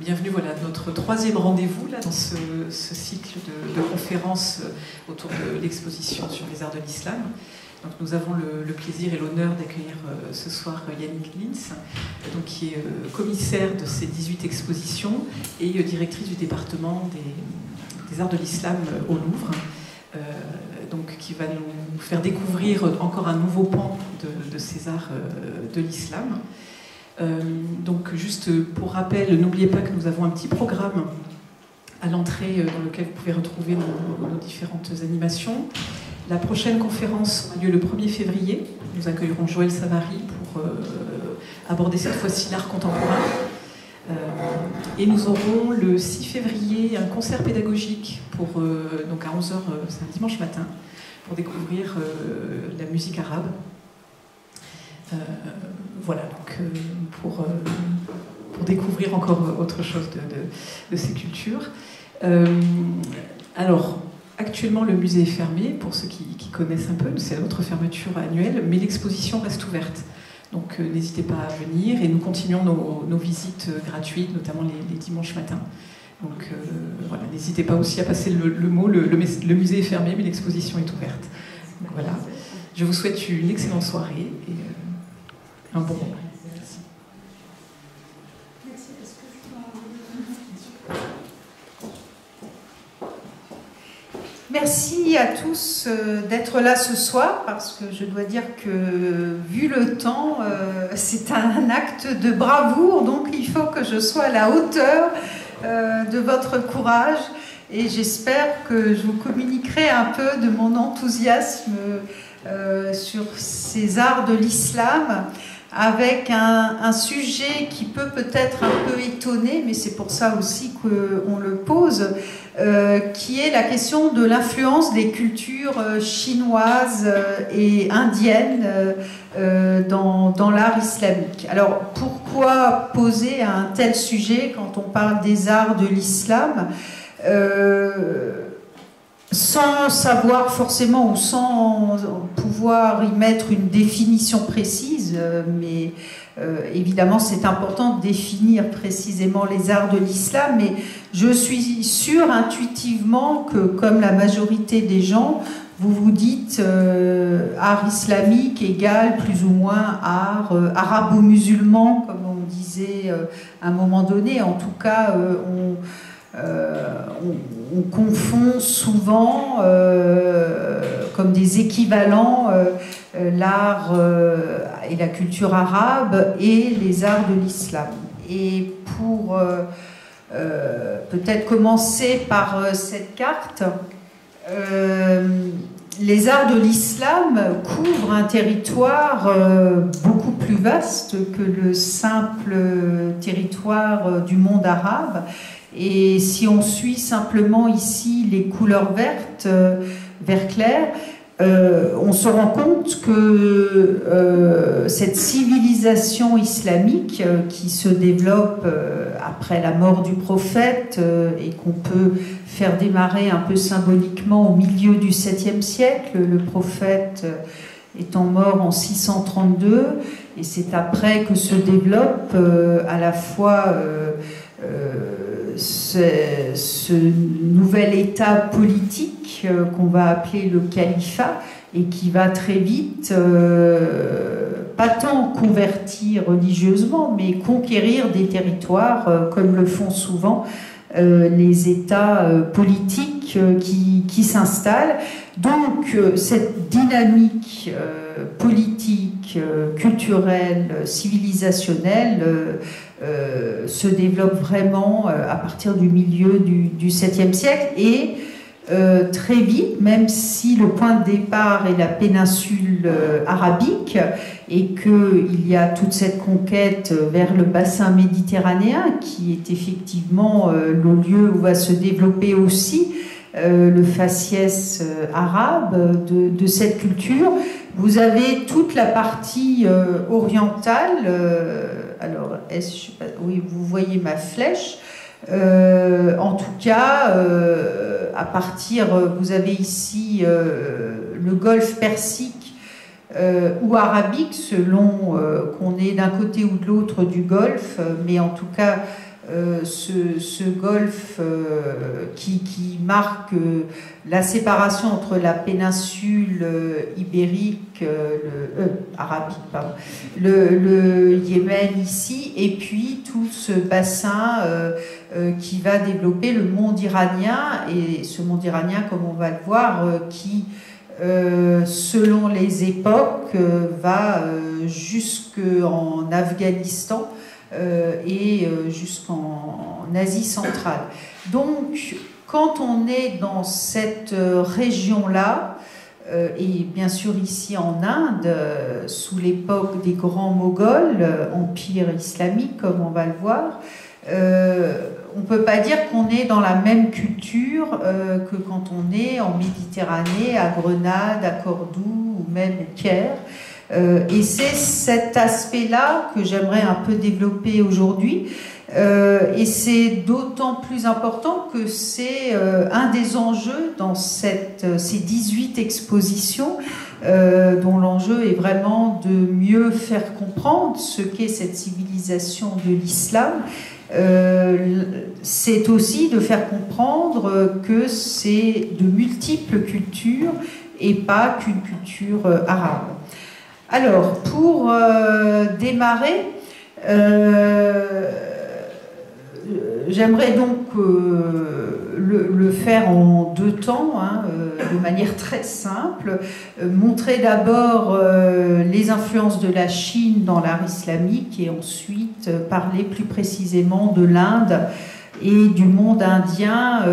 bienvenue voilà, à notre troisième rendez-vous là, dans ce cycle de conférences autour de l'exposition sur les arts de l'islam. Donc, nous avons le plaisir et l'honneur d'accueillir ce soir Yannick Lins, donc, qui est commissaire de ces 18 expositions et directrice du département des arts de l'islam au Louvre, donc, qui va nous faire découvrir encore un nouveau pan de ces arts de l'islam. Donc, juste pour rappel, n'oubliez pas que nous avons un petit programme à l'entrée dans lequel vous pouvez retrouver nos différentes animations. La prochaine conférence aura lieu le 1er février. Nous accueillerons Joël Savary pour aborder cette fois-ci l'art contemporain. Et nous aurons le 6 février un concert pédagogique donc à 11h, c'est un dimanche matin, pour découvrir la musique arabe. Voilà, donc pour découvrir encore autre chose de ces cultures. Alors, actuellement, le musée est fermé, pour ceux qui connaissent un peu, c'est notre fermeture annuelle, mais l'exposition reste ouverte. Donc, n'hésitez pas à venir, et nous continuons nos visites gratuites, notamment les dimanches matins. Donc, voilà, n'hésitez pas aussi à passer le mot, le musée est fermé, mais l'exposition est ouverte. Donc, voilà. Je vous souhaite une excellente soirée et un bon moment. Merci à tous d'être là ce soir, parce que je dois dire que, vu le temps, c'est un acte de bravoure, donc il faut que je sois à la hauteur de votre courage, et j'espère que je vous communiquerai un peu de mon enthousiasme sur ces arts de l'islam, avec un sujet qui peut peut-être un peu étonner, mais c'est pour ça aussi qu'on le pose, qui est la question de l'influence des cultures chinoises et indiennes dans l'art islamique. Alors, pourquoi poser un tel sujet quand on parle des arts de l'islam sans savoir forcément ou sans pouvoir y mettre une définition précise, mais évidemment c'est important de définir précisément les arts de l'islam, mais je suis sûre intuitivement que, comme la majorité des gens, vous vous dites art islamique égale plus ou moins art arabo-musulman, comme on disait à un moment donné. En tout cas, on confond souvent comme des équivalents l'art et la culture arabe et les arts de l'islam. Et pour peut-être commencer par cette carte, les arts de l'islam couvrent un territoire beaucoup plus vaste que le simple territoire du monde arabe. Et si on suit simplement ici les couleurs vertes, vert clair, on se rend compte que cette civilisation islamique qui se développe après la mort du prophète et qu'on peut faire démarrer un peu symboliquement au milieu du 7e siècle, le prophète étant mort en 632, et c'est après que se développe à la fois ce nouvel état politique qu'on va appeler le califat, et qui va très vite pas tant convertir religieusement, mais conquérir des territoires, comme le font souvent les États politiques qui s'installent. Donc cette dynamique politique, culturelle, civilisationnelle se développe vraiment à partir du milieu du 7e siècle, et très vite, même si le point de départ est la péninsule arabique et qu'il y a toute cette conquête vers le bassin méditerranéen qui est effectivement le lieu où va se développer aussi le faciès arabe de cette culture, vous avez toute la partie orientale. Alors, oui, vous voyez ma flèche. En tout cas, à partir, vous avez ici le golfe Persique ou arabique, selon qu'on est d'un côté ou de l'autre du golfe, mais en tout cas ce golfe qui marque la séparation entre la péninsule ibérique, arabique, pardon, le Yémen ici, et puis tout ce bassin qui va développer le monde iranien, et ce monde iranien, comme on va le voir, qui selon les époques va jusqu'en Afghanistan et jusqu'en Asie centrale. Donc, quand on est dans cette région-là, et bien sûr ici en Inde, sous l'époque des grands Moghols, empire islamique comme on va le voir, on ne peut pas dire qu'on est dans la même culture que quand on est en Méditerranée, à Grenade, à Cordoue ou même au Caire. Et c'est cet aspect-là que j'aimerais un peu développer aujourd'hui. Et c'est d'autant plus important que c'est un des enjeux dans ces 18 expositions, dont l'enjeu est vraiment de mieux faire comprendre ce qu'est cette civilisation de l'islam. C'est aussi de faire comprendre que c'est de multiples cultures et pas qu'une culture arabe. Alors, pour démarrer, j'aimerais donc le faire en deux temps, de manière très simple. Montrer d'abord les influences de la Chine dans l'art islamique et ensuite parler plus précisément de l'Inde et du monde indien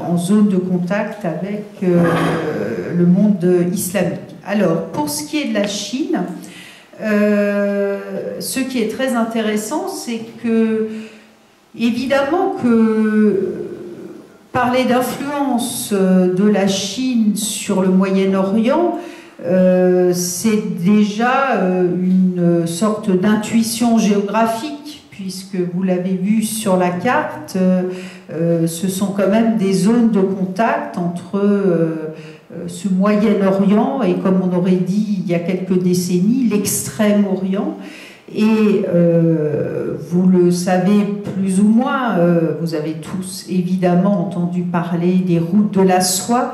en zone de contact avec le monde islamique. Alors, pour ce qui est de la Chine, ce qui est très intéressant, c'est que évidemment que parler d'influence de la Chine sur le Moyen-Orient, c'est déjà une sorte d'intuition géographique, puisque vous l'avez vu sur la carte, ce sont quand même des zones de contact entre ce Moyen-Orient et, comme on aurait dit il y a quelques décennies, l'Extrême-Orient. Et vous le savez plus ou moins, vous avez tous évidemment entendu parler des routes de la soie,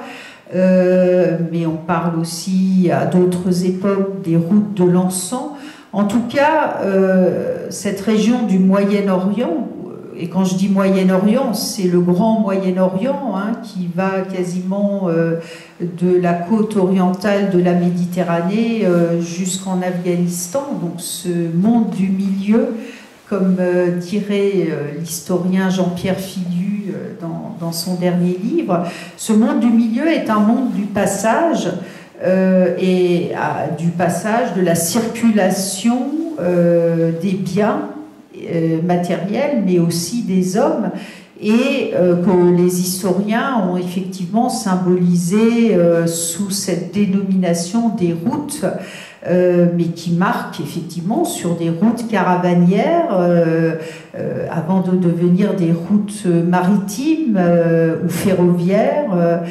mais on parle aussi à d'autres époques des routes de l'encens. En tout cas, cette région du Moyen-Orient, et quand je dis Moyen-Orient, c'est le grand Moyen-Orient qui va quasiment de la côte orientale de la Méditerranée jusqu'en Afghanistan, donc ce monde du milieu, comme dirait l'historien Jean-Pierre Filiu dans son dernier livre. Ce monde du milieu est un monde du passage, du passage de la circulation des biens matériels, mais aussi des hommes, et que les historiens ont effectivement symbolisé sous cette dénomination des routes, mais qui marquent effectivement sur des routes caravanières avant de devenir des routes maritimes ou ferroviaires,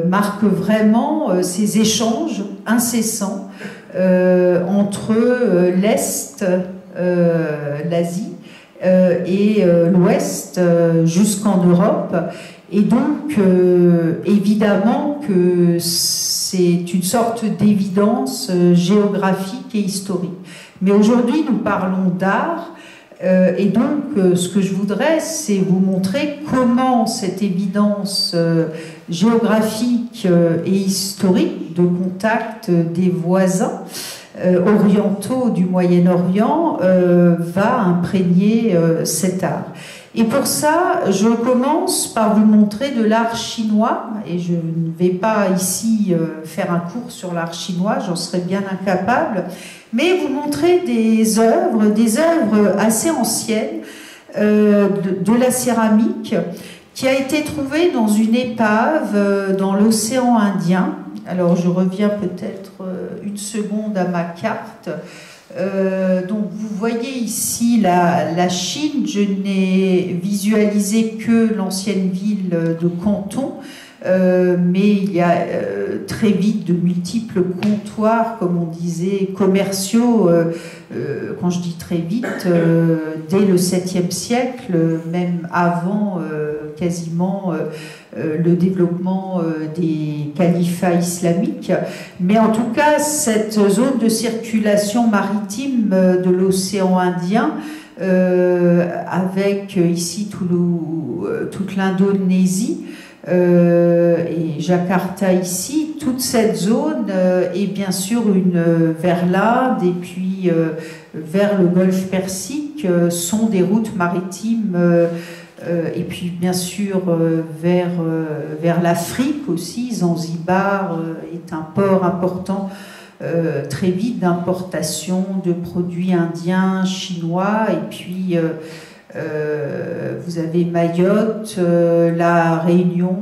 marquent vraiment ces échanges incessants entre l'Est, l'Asie et l'Ouest jusqu'en Europe. Et donc, évidemment que c'est une sorte d'évidence géographique et historique. Mais aujourd'hui, nous parlons d'art, et donc ce que je voudrais, c'est vous montrer comment cette évidence géographique et historique de contact des voisins orientaux du Moyen-Orient va imprégner cet art. Et pour ça, je commence par vous montrer de l'art chinois, et je ne vais pas ici faire un cours sur l'art chinois, j'en serais bien incapable, mais vous montrer des œuvres assez anciennes de la céramique qui a été trouvée dans une épave dans l'océan Indien. Alors je reviens peut-être une seconde à ma carte. Donc vous voyez ici la Chine, je n'ai visualisé que l'ancienne ville de Canton, mais il y a très vite de multiples comptoirs, comme on disait, commerciaux, quand je dis très vite, dès le 7e siècle, même avant quasiment le développement des califats islamiques. Mais en tout cas, cette zone de circulation maritime de l'océan Indien, avec ici toute l'Indonésie, et Jakarta ici, toute cette zone est bien sûr vers l'Inde et puis vers le golfe Persique sont des routes maritimes et puis bien sûr vers l'Afrique aussi. Zanzibar est un port important très vite d'importation de produits indiens, chinois, et puis vous avez Mayotte, la Réunion,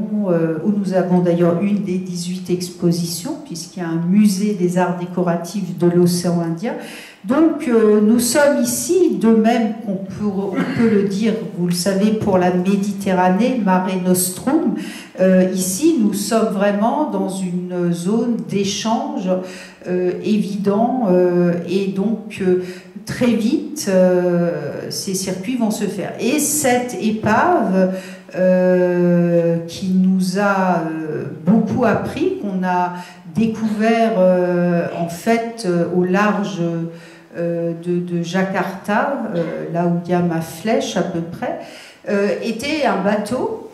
où nous avons d'ailleurs une des 18 expositions, puisqu'il y a un musée des arts décoratifs de l'océan Indien. Donc nous sommes ici, de même qu'on peut le dire, vous le savez, pour la Méditerranée, Mare Nostrum, ici nous sommes vraiment dans une zone d'échange évident, et donc très vite ces circuits vont se faire. Et cette épave qui nous a beaucoup appris, qu'on a découvert en fait au large de Jakarta, là où il y a ma flèche à peu près, était un bateau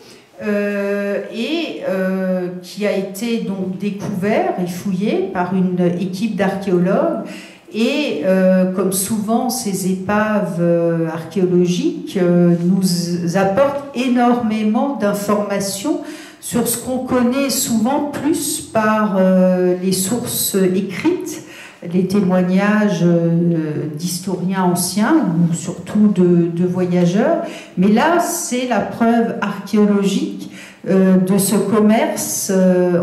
qui a été donc découvert et fouillé par une équipe d'archéologues. Et comme souvent, ces épaves archéologiques nous apportent énormément d'informations sur ce qu'on connaît souvent plus par les sources écrites, les témoignages d'historiens anciens ou surtout de voyageurs. Mais là, c'est la preuve archéologique de ce commerce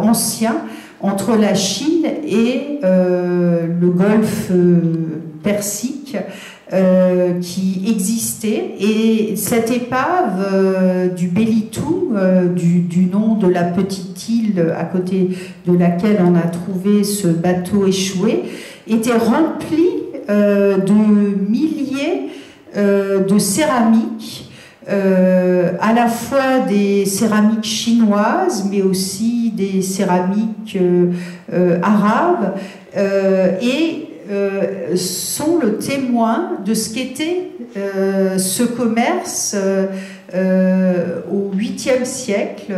ancien entre la Chine et le golfe Persique qui existait. Et cette épave du Belitung, du nom de la petite île à côté de laquelle on a trouvé ce bateau échoué, était remplie de milliers de céramiques, à la fois des céramiques chinoises, mais aussi des céramiques arabes, et sont le témoin de ce qu'était ce commerce au 8e siècle,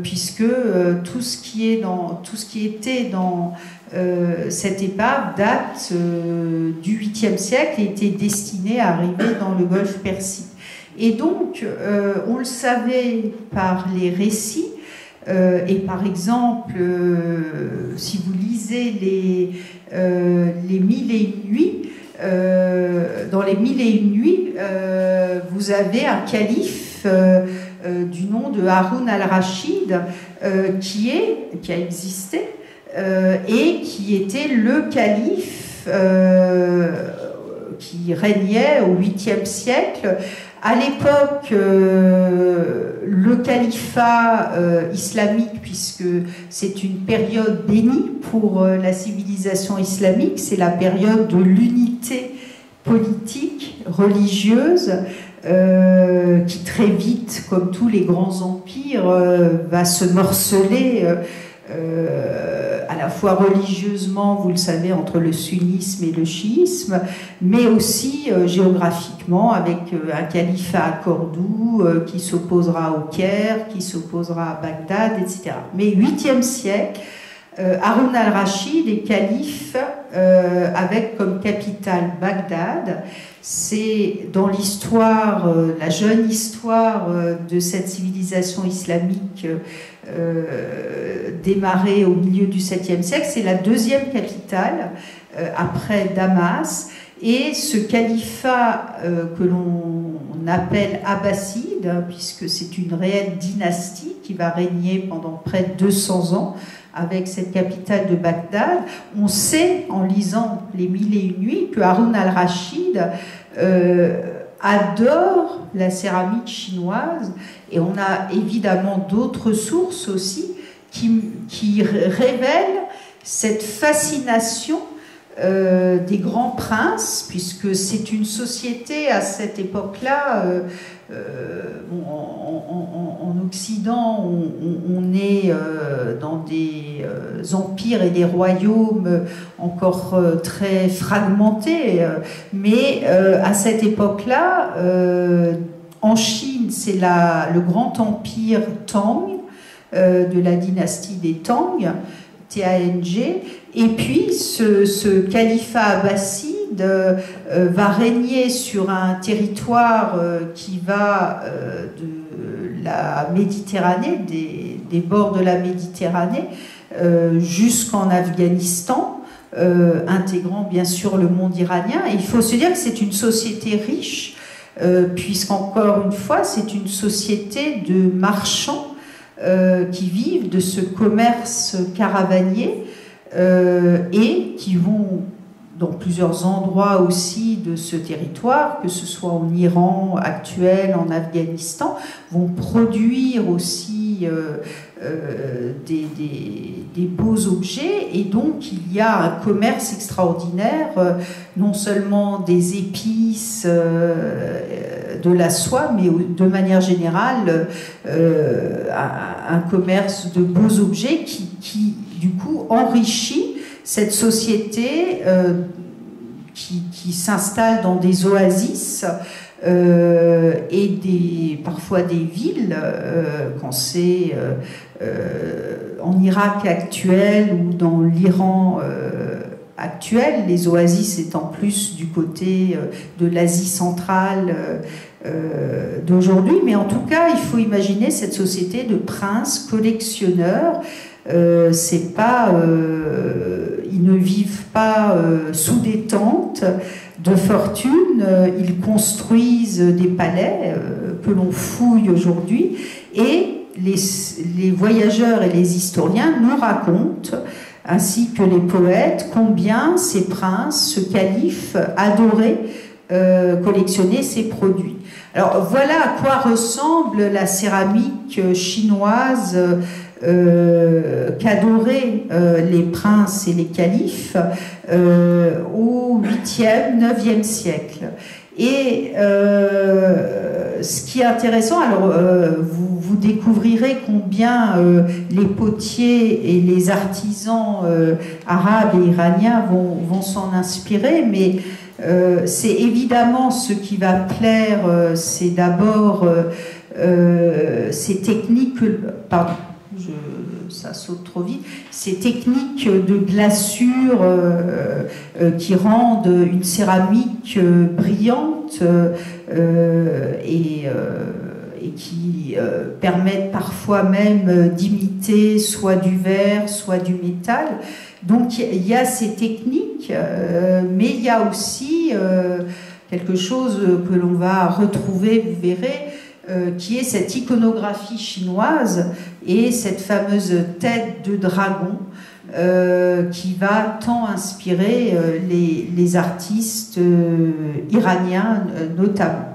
puisque tout ce qui était dans cette épave date du 8e siècle et était destiné à arriver dans le golfe Persique. Et donc, on le savait par les récits, et par exemple, si vous lisez les Mille et une nuits, dans les Mille et une nuits, vous avez un calife du nom de Haroun al-Rachid qui a existé, et qui était le calife qui régnait au 8e siècle. À l'époque, le califat islamique, puisque c'est une période bénie pour la civilisation islamique, c'est la période de l'unité politique, religieuse, qui très vite, comme tous les grands empires, va se morceler à la fois religieusement, vous le savez, entre le sunnisme et le chiisme, mais aussi géographiquement, avec un califat à Cordoue qui s'opposera au Caire, qui s'opposera à Bagdad, etc. Mais 8e siècle, Haroun al-Rachid est calife avec comme capitale Bagdad. C'est dans l'histoire, la jeune histoire de cette civilisation islamique démarrée au milieu du 7e siècle, c'est la deuxième capitale après Damas. Et ce califat que l'on appelle abbasside, puisque c'est une réelle dynastie qui va régner pendant près de 200 ans, avec cette capitale de Bagdad, on sait, en lisant les Mille et une nuits, que Haroun al-Rachid adorent la céramique chinoise, et on a évidemment d'autres sources aussi qui révèlent cette fascination des grands princes, puisque c'est une société à cette époque-là, en Occident, on est dans des empires et des royaumes encore très fragmentés, mais à cette époque-là, en Chine, c'est le grand empire Tang, de la dynastie des Tang, Tang, et puis ce califat abbasside va régner sur un territoire qui va de la Méditerranée, des bords de la Méditerranée, jusqu'en Afghanistan, intégrant bien sûr le monde iranien. Et il faut se dire que c'est une société riche, puisqu'encore une fois, c'est une société de marchands qui vivent de ce commerce caravanier et qui vont dans plusieurs endroits aussi de ce territoire, que ce soit en Iran actuel, en Afghanistan, vont produire aussi des beaux objets, et donc il y a un commerce extraordinaire, non seulement des épices, de la soie, mais de manière générale un commerce de beaux objets qui du coup enrichit cette société qui s'installe dans des oasis et parfois des villes, quand c'est en Irak actuel ou dans l'Iran actuel, les oasis étant plus du côté de l'Asie centrale d'aujourd'hui, mais en tout cas, il faut imaginer cette société de princes collectionneurs. C'est pas, ils ne vivent pas sous des tentes de fortune, ils construisent des palais que l'on fouille aujourd'hui, et les voyageurs et les historiens nous racontent, ainsi que les poètes, combien ces princes, ce calife, adoraient collectionner ces produits. Alors voilà à quoi ressemble la céramique chinoise qu'adoraient les princes et les califes au 8e, 9e siècle. Et ce qui est intéressant, alors vous découvrirez combien les potiers et les artisans arabes et iraniens vont s'en inspirer, mais c'est évidemment ce qui va plaire, c'est d'abord ces techniques, pardon, ça saute trop vite, ces techniques de glaçure qui rendent une céramique brillante et qui permettent parfois même d'imiter soit du verre, soit du métal. Donc il y a ces techniques, mais il y a aussi quelque chose que l'on va retrouver, vous verrez, qui est cette iconographie chinoise et cette fameuse tête de dragon qui va tant inspirer les artistes iraniens notamment.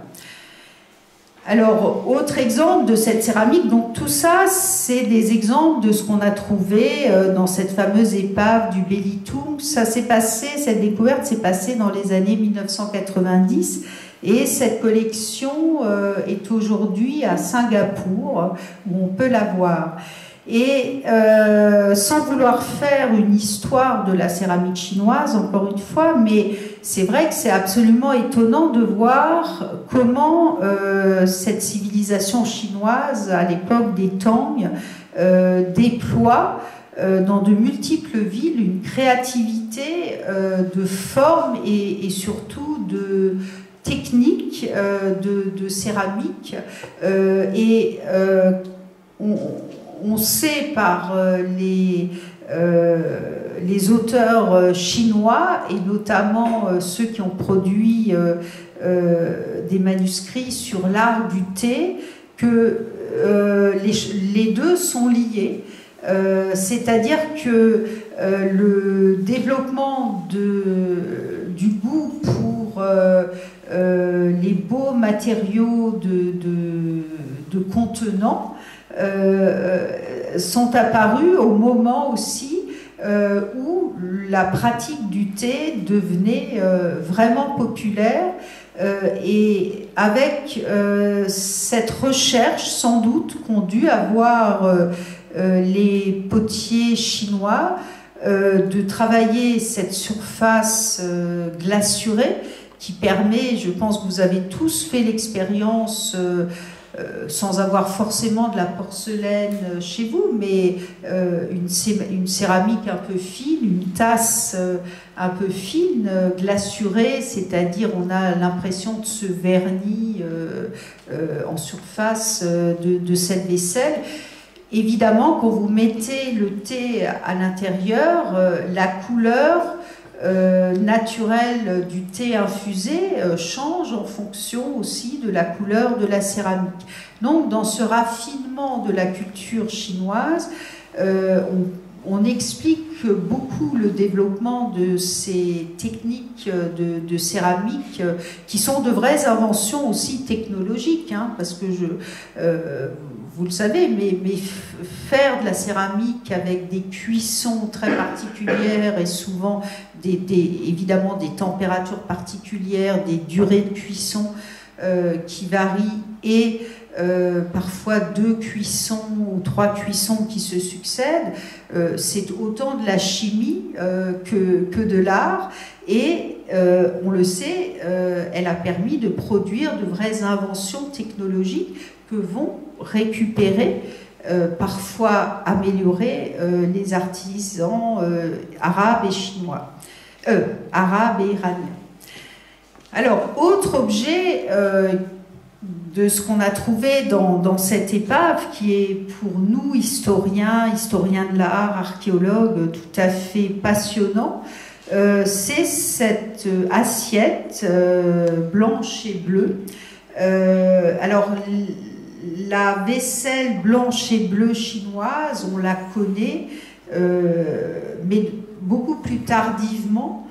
Alors, autre exemple de cette céramique, donc tout ça, c'est des exemples de ce qu'on a trouvé dans cette fameuse épave du Belitung. Ça s'est passé, cette découverte s'est passée dans les années 1990, et cette collection est aujourd'hui à Singapour, où on peut la voir. Et sans vouloir faire une histoire de la céramique chinoise, encore une fois, mais c'est vrai que c'est absolument étonnant de voir comment cette civilisation chinoise, à l'époque des Tang, déploie dans de multiples villes une créativité de forme et surtout de technique de céramique. On sait par les auteurs chinois, et notamment ceux qui ont produit des manuscrits sur l'art du thé, que les deux sont liés. C'est-à-dire que le développement du goût pour les baumes matériaux de contenants sont apparus au moment aussi où la pratique du thé devenait vraiment populaire, et avec cette recherche sans doute qu'ont dû avoir les potiers chinois, de travailler cette surface glaçurée qui permet, je pense que vous avez tous fait l'expérience, sans avoir forcément de la porcelaine chez vous, mais une céramique un peu fine, une tasse un peu fine, glaçurée, c'est-à-dire on a l'impression de ce vernis en surface de cette vaisselle. Évidemment, quand vous mettez le thé à l'intérieur, la couleur naturelle du thé infusé change en fonction aussi de la couleur de la céramique. Donc, dans ce raffinement de la culture chinoise, on explique beaucoup le développement de ces techniques de céramique qui sont de vraies inventions aussi technologiques, hein, parce que vous le savez, mais faire de la céramique avec des cuissons très particulières et souvent évidemment des températures particulières, des durées de cuisson qui varient, et parfois 2 cuissons ou 3 cuissons qui se succèdent, c'est autant de la chimie que de l'art, et on le sait, elle a permis de produire de vraies inventions technologiques que vont récupérer, parfois améliorer les artisans arabes et chinois, arabes et iraniens. Alors, autre objet de ce qu'on a trouvé dans cette épave, qui est pour nous, historiens de l'art, archéologues, tout à fait passionnant, c'est cette assiette blanche et bleue. Alors, la vaisselle blanche et bleue chinoise, on la connaît, mais beaucoup plus tardivement.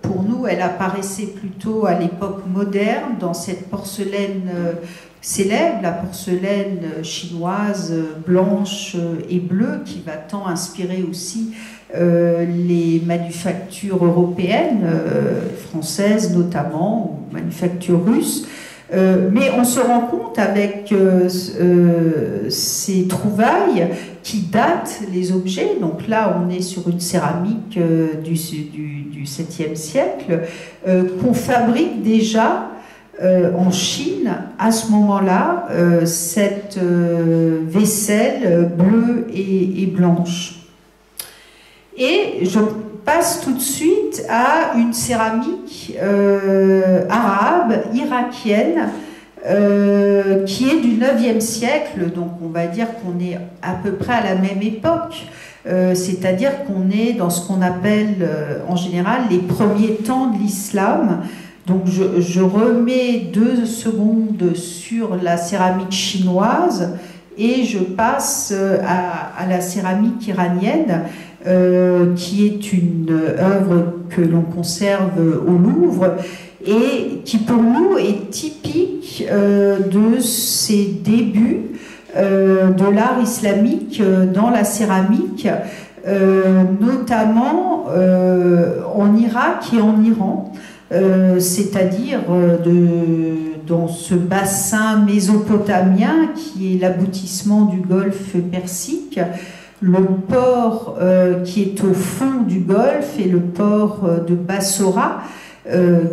Pour nous, elle apparaissait plutôt à l'époque moderne, dans cette porcelaine célèbre, la porcelaine chinoise blanche et bleue, qui va tant inspirer aussi les manufactures européennes, françaises notamment, ou manufactures russes. Mais on se rend compte avec ces trouvailles qui datent les objets. Donc là, on est sur une céramique du 7e siècle, qu'on fabrique déjà en Chine, à ce moment-là, cette vaisselle bleue et blanche. Et je passe tout de suite à une céramique arabe, irakienne, qui est du 9e siècle, donc on va dire qu'on est à peu près à la même époque, c'est-à-dire qu'on est dans ce qu'on appelle en général les premiers temps de l'islam. Donc je remets 2 secondes sur la céramique chinoise et je passe à la céramique iranienne, qui est une œuvre que l'on conserve au Louvre et qui pour nous est typique de ces débuts de l'art islamique dans la céramique, notamment en Irak et en Iran, c'est-à-dire dans ce bassin mésopotamien qui est l'aboutissement du golfe Persique. Le port qui est au fond du golfe est le port de Bassora,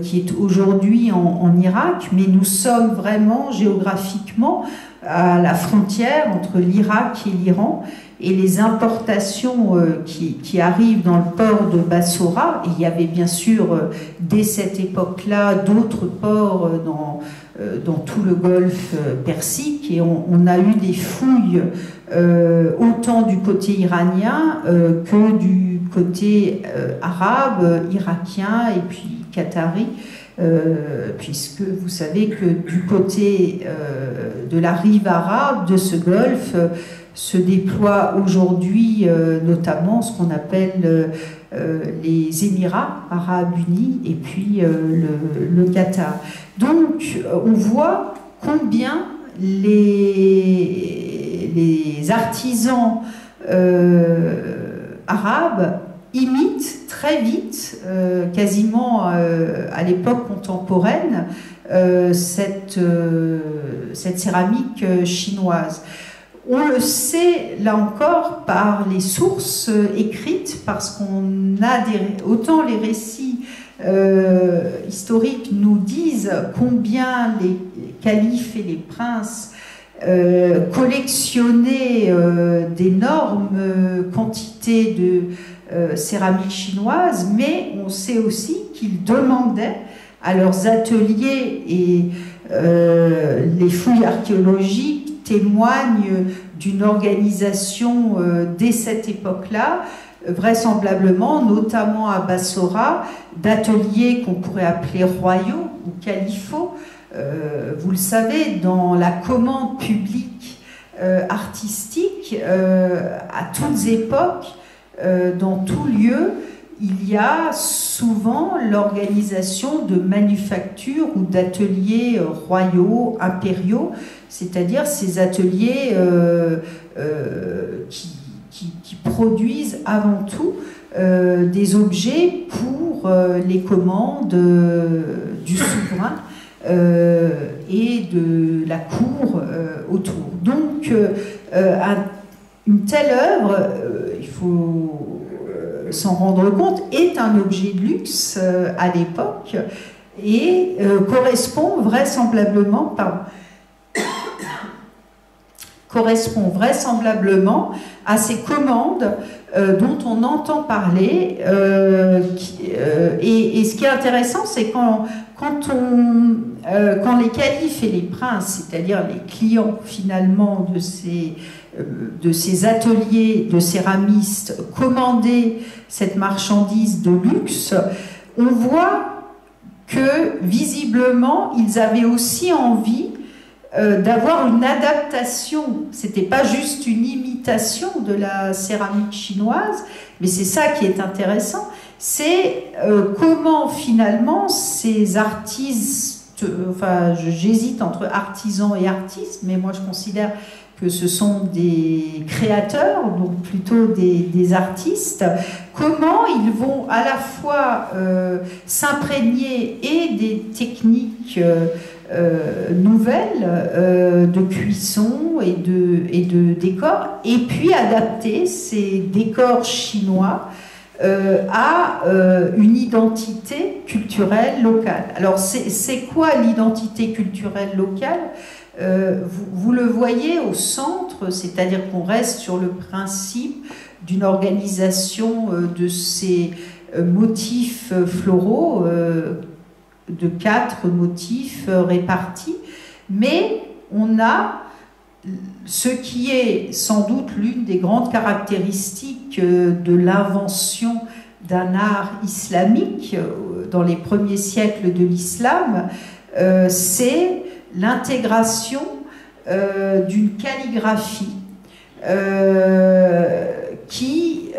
qui est aujourd'hui en Irak, mais nous sommes vraiment géographiquement à la frontière entre l'Irak et l'Iran, et les importations qui arrivent dans le port de Bassora, et il y avait bien sûr dès cette époque-là d'autres ports dans tout le golfe Persique, et on a eu des fouilles autant du côté iranien que du côté arabe, irakien et puis qatari, puisque vous savez que du côté de la rive arabe de ce golfe se déploie aujourd'hui notamment ce qu'on appelle les Émirats arabes unis et puis le Qatar. Donc on voit combien les artisans arabes imitent très vite, quasiment à l'époque contemporaine, cette céramique chinoise. On le sait, là encore, par les sources écrites, parce qu'on a autant les récits historiques nous disent combien les califes et les princes collectionnaient d'énormes quantités de céramique chinoise, mais on sait aussi qu'ils demandaient à leurs ateliers, et les fouilles archéologiques témoignent d'une organisation dès cette époque-là, vraisemblablement, notamment à Bassora, d'ateliers qu'on pourrait appeler royaux ou califaux. Vous le savez, dans la commande publique artistique, à toutes époques, dans tout lieu, il y a souvent l'organisation de manufactures ou d'ateliers royaux, impériaux, c'est-à-dire ces ateliers qui produisent avant tout des objets pour les commandes du souverain et de la cour autour. Donc, une telle œuvre, il faut s'en rendre compte, est un objet de luxe à l'époque et correspond vraisemblablement à ces commandes dont on entend parler. Et ce qui est intéressant, c'est quand les califes et les princes, c'est-à-dire les clients finalement de ces ateliers de céramistes, commandaient cette marchandise de luxe, on voit que visiblement ils avaient aussi envie d'avoir une adaptation. C'était pas juste une imitation de la céramique chinoise, mais c'est ça qui est intéressant, c'est comment finalement ces artistes, enfin j'hésite entre artisans et artistes, mais moi je considère que ce sont des créateurs, donc plutôt des artistes, comment ils vont à la fois s'imprégner et des techniques nouvelles de cuisson et de décor, et puis adapter ces décors chinois à une identité culturelle locale. Alors c'est quoi l'identité culturelle locale ? Vous le voyez au centre, c'est-à-dire qu'on reste sur le principe d'une organisation de ces motifs floraux, de 4 motifs répartis, mais on a ce qui est sans doute l'une des grandes caractéristiques de l'invention d'un art islamique dans les premiers siècles de l'islam, c'est l'intégration d'une calligraphie qui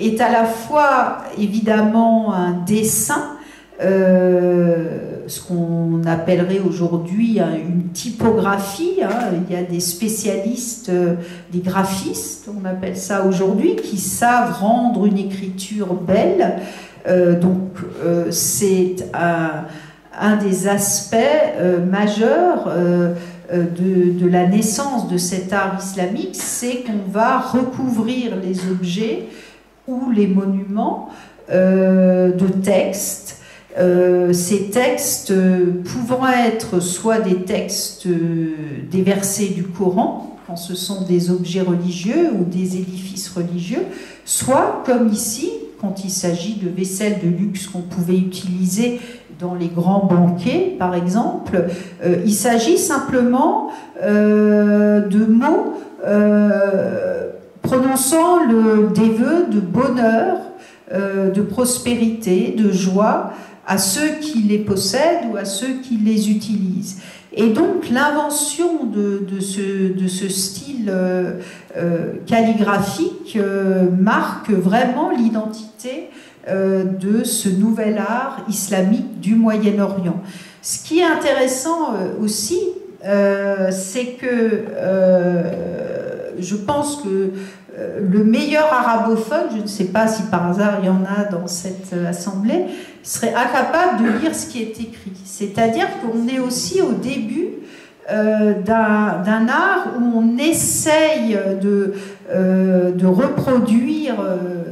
est à la fois évidemment un dessin, ce qu'on appellerait aujourd'hui une typographie. Il y a des spécialistes, des graphistes, on appelle ça aujourd'hui, qui savent rendre une écriture belle. Donc c'est un des aspects majeurs de la naissance de cet art islamique, c'est qu'on va recouvrir les objets ou les monuments de textes. Ces textes pouvant être soit des textes des versets du Coran, quand ce sont des objets religieux ou des édifices religieux, soit comme ici, quand il s'agit de vaisselle de luxe qu'on pouvait utiliser dans les grands banquets, par exemple, il s'agit simplement de mots prononçant des vœux de bonheur, de prospérité, de joie à ceux qui les possèdent ou à ceux qui les utilisent. Et donc l'invention de ce style calligraphique marque vraiment l'identité de ce nouvel art islamique du Moyen-Orient. Ce qui est intéressant aussi, c'est que je pense que le meilleur arabophone, je ne sais pas si par hasard il y en a dans cette assemblée, serait incapable de lire ce qui est écrit. C'est-à-dire qu'on est aussi au début d'un art où on essaye de reproduire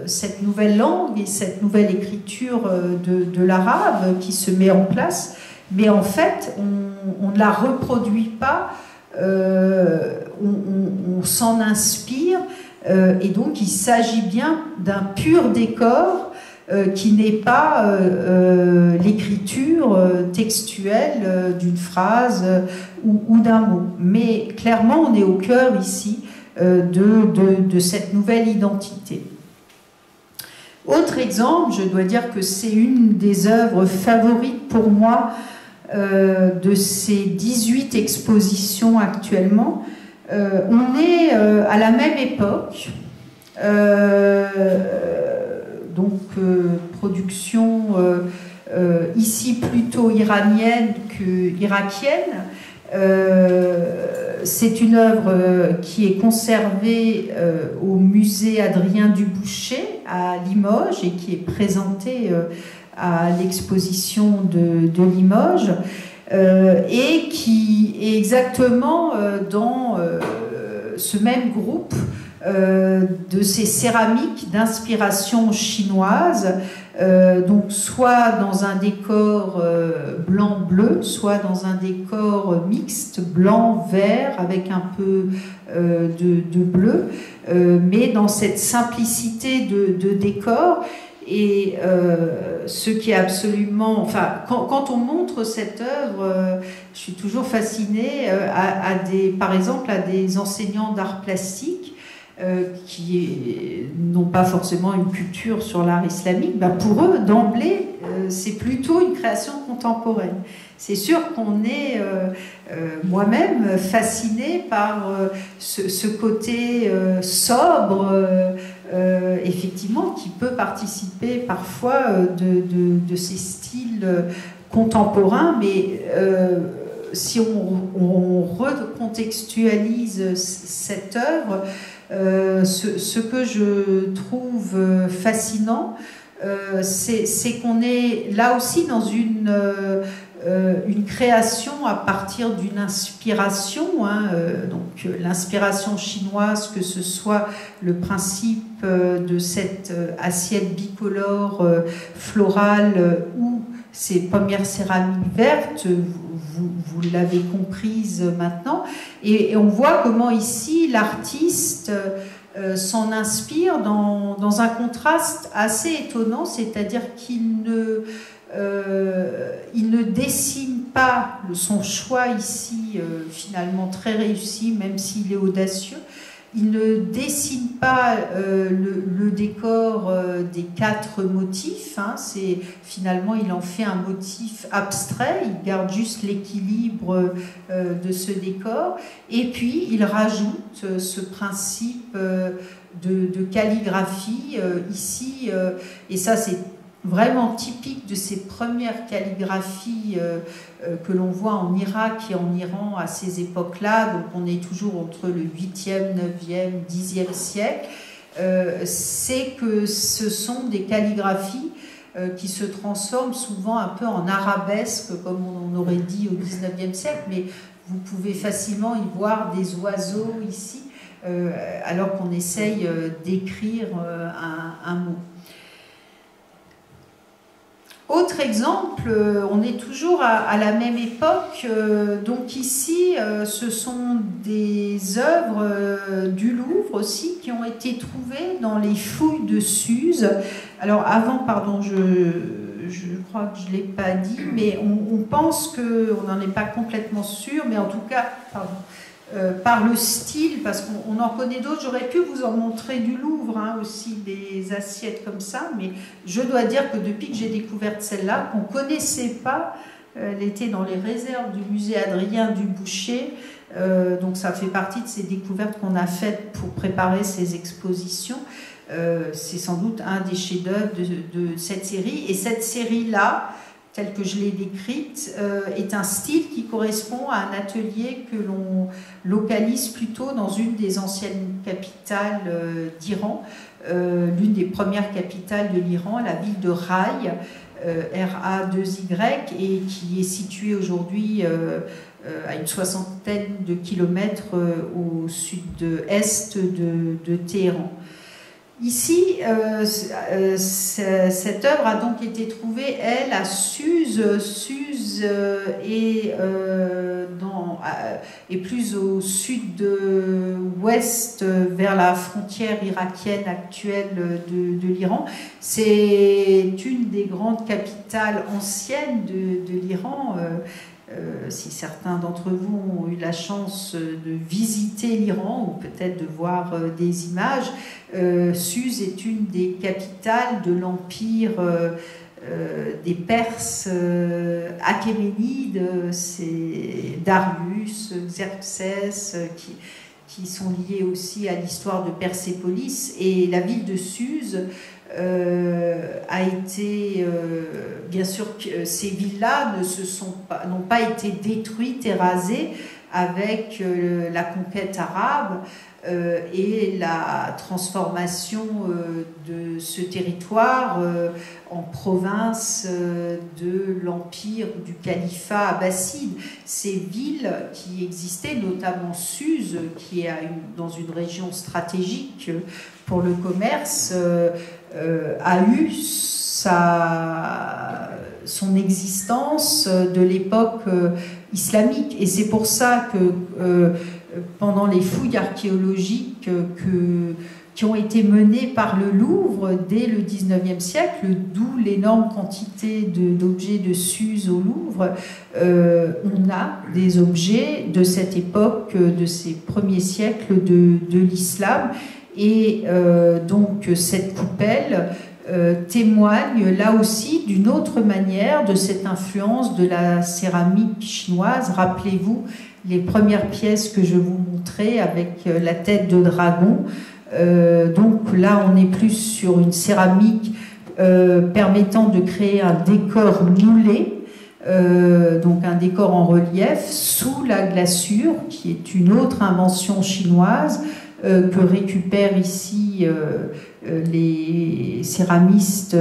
cette nouvelle langue et cette nouvelle écriture de l'arabe qui se met en place, mais en fait on ne la reproduit pas, on s'en inspire, et donc il s'agit bien d'un pur décor qui n'est pas l'écriture textuelle d'une phrase ou d'un mot. Mais clairement, on est au cœur ici de cette nouvelle identité. Autre exemple, je dois dire que c'est une des œuvres favorites pour moi de ces 18 expositions actuellement. On est à la même époque, donc production ici plutôt iranienne qu'irakienne. C'est une œuvre qui est conservée au musée Adrien Dubouché à Limoges et qui est présentée à l'exposition de Limoges, et qui est exactement dans ce même groupe de ces céramiques d'inspiration chinoise, donc soit dans un décor blanc-bleu, soit dans un décor mixte blanc-vert avec un peu de bleu, mais dans cette simplicité de décor. Et ce qui est absolument... Enfin, quand on montre cette œuvre, je suis toujours fascinée par exemple, à des enseignants d'art plastique qui n'ont pas forcément une culture sur l'art islamique. Ben pour eux, d'emblée, c'est plutôt une création contemporaine. C'est sûr qu'on est moi-même fascinée par ce côté sobre, effectivement, qui peut participer parfois de ces styles contemporains, mais si on recontextualise cette œuvre, ce que je trouve fascinant, c'est qu'on est là aussi dans une création à partir d'une inspiration, donc l'inspiration chinoise, que ce soit le principe de cette assiette bicolore florale ou ces premières céramiques vertes, vous l'avez comprise maintenant, et on voit comment ici l'artiste s'en inspire dans un contraste assez étonnant, c'est-à-dire qu'il ne dessine pas son choix ici, finalement très réussi, même s'il est audacieux. Il ne dessine pas le décor des 4 motifs. Finalement, il en fait un motif abstrait. Il garde juste l'équilibre de ce décor. Et puis, il rajoute ce principe de calligraphie ici. Et ça, c'est vraiment typique de ces premières calligraphies que l'on voit en Irak et en Iran à ces époques-là. Donc on est toujours entre le 8e, 9e, 10e siècle. C'est que ce sont des calligraphies qui se transforment souvent un peu en arabesque, comme on aurait dit au 19e siècle, mais vous pouvez facilement y voir des oiseaux ici, alors qu'on essaye d'écrire un mot. Autre exemple, on est toujours à la même époque, donc ici ce sont des œuvres du Louvre aussi qui ont été trouvées dans les fouilles de Suse. Alors avant, pardon, je crois que je ne l'ai pas dit, mais on pense qu'on n'en est pas complètement sûr, mais en tout cas, pardon, par le style, parce qu'on en connaît d'autres. J'aurais pu vous en montrer du Louvre aussi, des assiettes comme ça, mais je dois dire que depuis que j'ai découvert celle-là, qu'on ne connaissait pas Elle était dans les réserves du musée Adrien Dubouché. Donc ça fait partie de ces découvertes qu'on a faites pour préparer ces expositions. C'est sans doute un des chefs-d'œuvre de cette série. Et cette série-là, telle que je l'ai décrite, est un style qui correspond à un atelier que l'on localise plutôt dans une des anciennes capitales d'Iran, l'une des premières capitales de l'Iran, la ville de Rai, R-A-2-Y, et qui est située aujourd'hui à une soixantaine de kilomètres au sud-est de Téhéran. Ici, cette œuvre a donc été trouvée, elle, à Suse. Suse est plus au sud-ouest, vers la frontière irakienne actuelle de l'Iran. C'est une des grandes capitales anciennes de l'Iran. Si certains d'entre vous ont eu la chance de visiter l'Iran ou peut-être de voir des images, Suse est une des capitales de l'empire des Perses achéménides, c'est Darius, Xerxès, qui sont liés aussi à l'histoire de Persépolis. Et la ville de Suse a été, bien sûr, ces villes-là n'ont pas été détruites et rasées avec la conquête arabe et la transformation de ce territoire en province de l'empire du califat abbasside. Ces villes qui existaient, notamment Suse, qui est dans une région stratégique pour le commerce, a eu son existence de l'époque islamique. Et c'est pour ça que pendant les fouilles archéologiques qui ont été menées par le Louvre dès le XIXe siècle, d'où l'énorme quantité d'objets de Suse au Louvre, on a des objets de cette époque, de ces premiers siècles de l'islam. Et donc cette coupelle témoigne là aussi d'une autre manière de cette influence de la céramique chinoise. Rappelez-vous les premières pièces que je vous montrais avec la tête de dragon. Donc là on est plus sur une céramique permettant de créer un décor moulé, donc un décor en relief sous la glaçure, qui est une autre invention chinoise que récupèrent ici les céramistes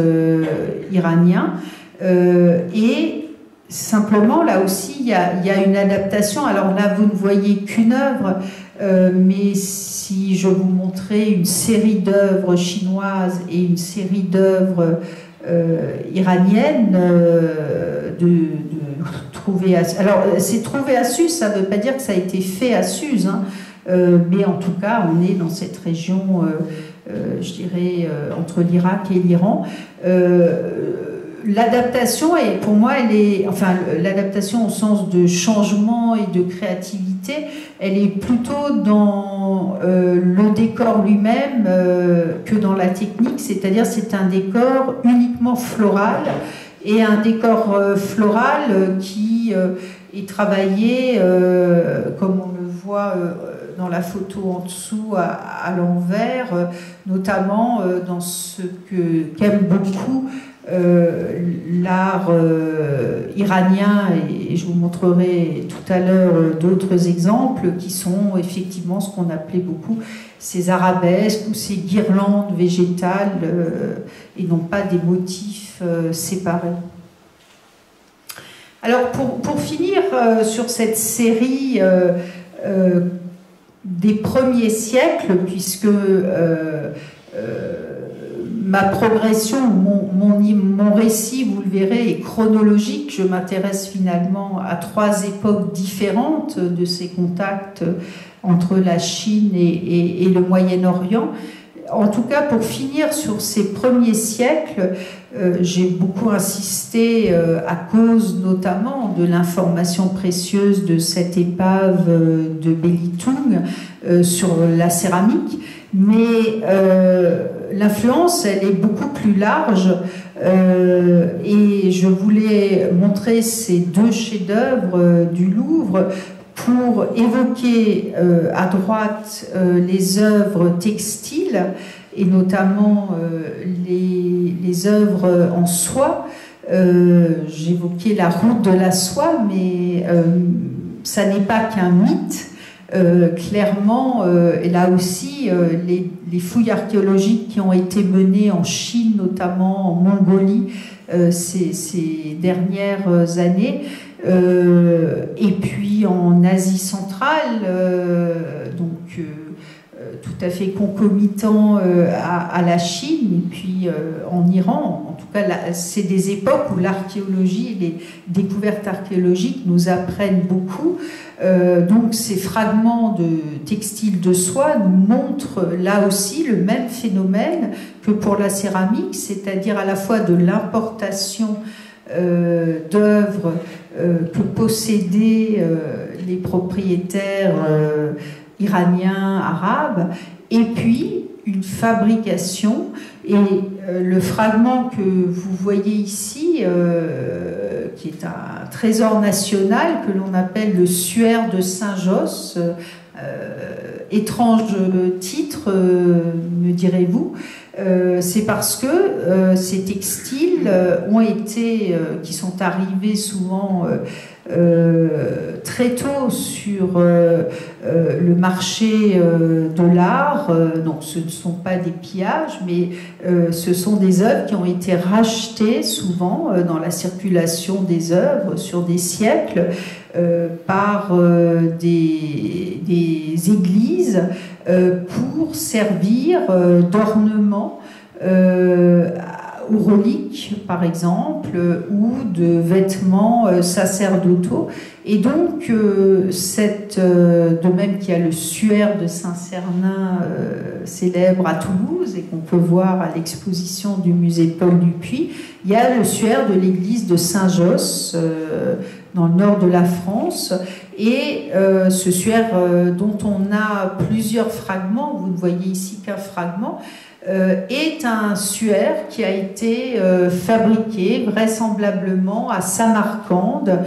iraniens. Et simplement, là aussi, il y a une adaptation. Alors là, vous ne voyez qu'une œuvre, mais si je vous montrais une série d'œuvres chinoises et une série d'œuvres iraniennes, trouver à... Alors, c'est trouvé à Suse, ça ne veut pas dire que ça a été fait à Suse, hein. Mais en tout cas, on est dans cette région, je dirais, entre l'Irak et l'Iran. L'adaptation, pour moi, l'adaptation au sens de changement et de créativité, elle est plutôt dans le décor lui-même que dans la technique, c'est-à-dire c'est un décor uniquement floral, et un décor floral qui est travaillé, comme on le voit dans la photo en dessous à l'envers, notamment dans ce qu'aime beaucoup l'art iranien, et je vous montrerai tout à l'heure d'autres exemples qui sont effectivement ce qu'on appelait beaucoup ces arabesques ou ces guirlandes végétales et non pas des motifs séparés. Alors pour finir sur cette série des premiers siècles, puisque ma progression, mon récit, vous le verrez, est chronologique. Je m'intéresse finalement à 3 époques différentes de ces contacts entre la Chine et le Moyen-Orient. En tout cas, pour finir sur ces premiers siècles, j'ai beaucoup insisté, à cause notamment de l'information précieuse de cette épave de Belitung sur la céramique, mais l'influence, elle est beaucoup plus large, et je voulais montrer ces deux chefs-d'œuvre du Louvre pour évoquer à droite les œuvres textiles, et notamment les œuvres en soie. J'évoquais la route de la soie, mais ça n'est pas qu'un mythe. Clairement, et là aussi, les fouilles archéologiques qui ont été menées en Chine, notamment en Mongolie, ces dernières années, et puis en Asie centrale, donc tout à fait concomitant à la Chine, et puis en Iran. En tout cas, c'est des époques où l'archéologie, les découvertes archéologiques nous apprennent beaucoup. Donc ces fragments de textiles de soie nous montrent là aussi le même phénomène que pour la céramique, c'est-à-dire à la fois de l'importation d'œuvres que possédaient les propriétaires iraniens, arabes, et puis une fabrication. Et le fragment que vous voyez ici, qui est un trésor national que l'on appelle le suaire de Saint-Josse, étrange titre, me direz-vous, c'est parce que ces textiles ont été, qui sont arrivés souvent très tôt sur le marché de l'art. Donc ce ne sont pas des pillages, mais ce sont des œuvres qui ont été rachetées souvent dans la circulation des œuvres sur des siècles par des églises pour servir d'ornement aux reliques, par exemple, ou de vêtements sacerdotaux. Et donc, de même qu'il y a le suaire de Saint-Cernin célèbre à Toulouse et qu'on peut voir à l'exposition du musée Paul Dupuy, il y a le suaire de l'église de Saint-Josse dans le nord de la France. Et ce suaire dont on a plusieurs fragments, vous ne voyez ici qu'un fragment, est un suaire qui a été fabriqué vraisemblablement à Samarcande,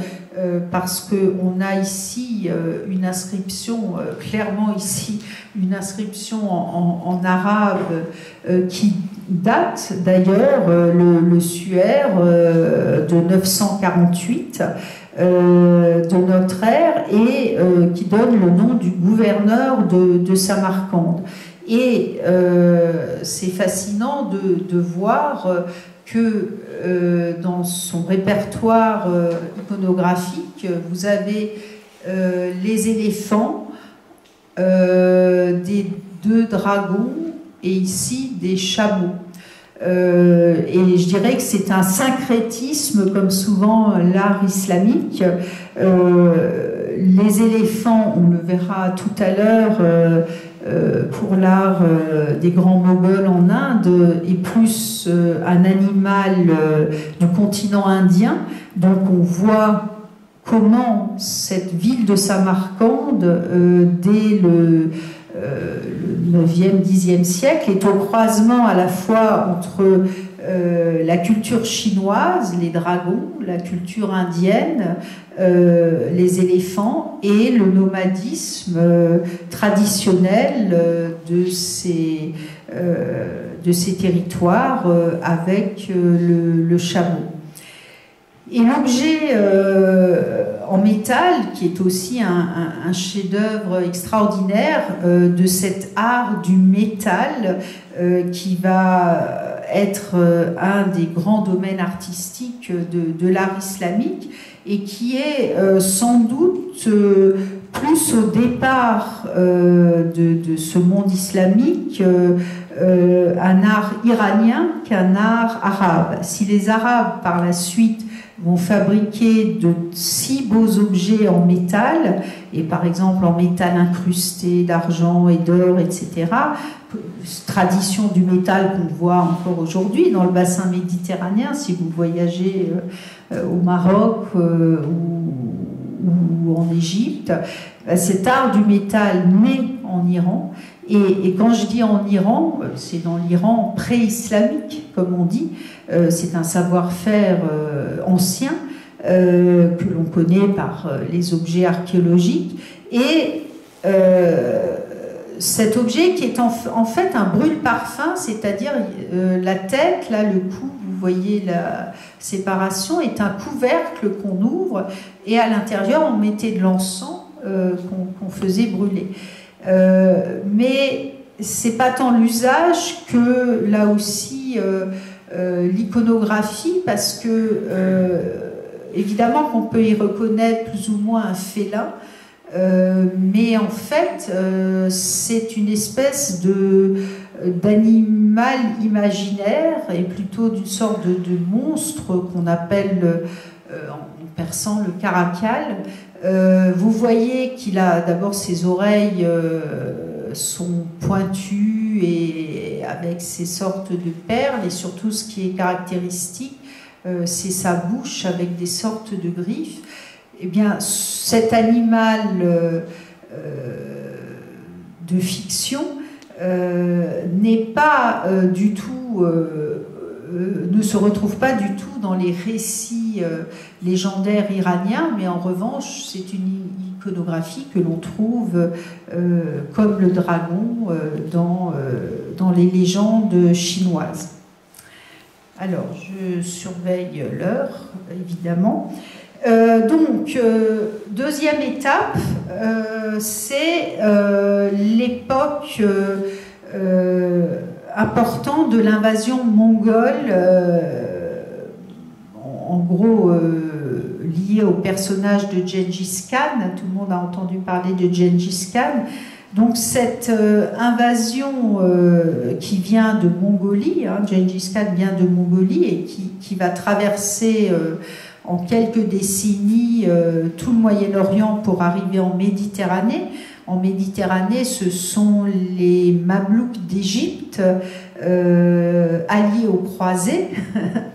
parce qu'on a ici une inscription, clairement ici, une inscription en arabe qui date d'ailleurs le suaire de 948 de notre ère, et qui donne le nom du gouverneur de Samarcande. Et c'est fascinant de voir que dans son répertoire iconographique, vous avez les éléphants, des deux dragons et ici des chameaux. Et je dirais que c'est un syncrétisme, comme souvent l'art islamique. Les éléphants, on le verra tout à l'heure, pour l'art des grands Moghols en Inde, est plus un animal du continent indien. Donc on voit comment cette ville de Samarcande, dès le 9e, 10e siècle, est au croisement à la fois entre la culture chinoise, les dragons, la culture indienne, les éléphants, et le nomadisme traditionnel de ces territoires avec le chameau. Et l'objet en métal, qui est aussi un chef-d'œuvre extraordinaire de cet art du métal, qui va être un des grands domaines artistiques de l'art islamique, et qui est sans doute plus au départ de ce monde islamique un art iranien qu'un art arabe. Si les Arabes, par la suite, vont fabriquer de si beaux objets en métal, et par exemple en métal incrusté d'argent et d'or, etc., tradition du métal qu'on voit encore aujourd'hui dans le bassin méditerranéen, si vous voyagez au Maroc ou ou en Égypte. Cet art du métal naît en Iran. Et quand je dis en Iran, c'est dans l'Iran pré-islamique, comme on dit. C'est un savoir-faire ancien que l'on connaît par les objets archéologiques. Et cet objet qui est en fait un brûle-parfum, c'est-à-dire la tête, là, le cou, vous voyez la séparation, est un couvercle qu'on ouvre et à l'intérieur on mettait de l'encens qu'on faisait brûler. Mais c'est pas tant l'usage que là aussi l'iconographie, parce que évidemment qu'on peut y reconnaître plus ou moins un félin, mais en fait c'est une espèce d'animal imaginaire et plutôt d'une sorte de monstre qu'on appelle en persan le caracal. Vous voyez qu'il a d'abord ses oreilles sont pointues et avec ces sortes de perles, et surtout ce qui est caractéristique, c'est sa bouche avec des sortes de griffes. Eh bien, cet animal de fiction n'est pas du tout, ne se retrouve pas du tout dans les récits légendaires iraniens, mais en revanche, c'est une iconographie que l'on trouve comme le dragon dans les légendes chinoises. Alors, je surveille l'heure, évidemment. Deuxième étape, c'est l'époque importante de l'invasion mongole, en gros liée au personnage de Gengis Khan. Tout le monde a entendu parler de Gengis Khan. Donc cette invasion qui vient de Mongolie, Gengis Khan vient de Mongolie et qui va traverser en quelques décennies tout le Moyen-Orient pour arriver en Méditerranée. En Méditerranée, ce sont les Mamelouks d'Égypte, alliés aux croisés,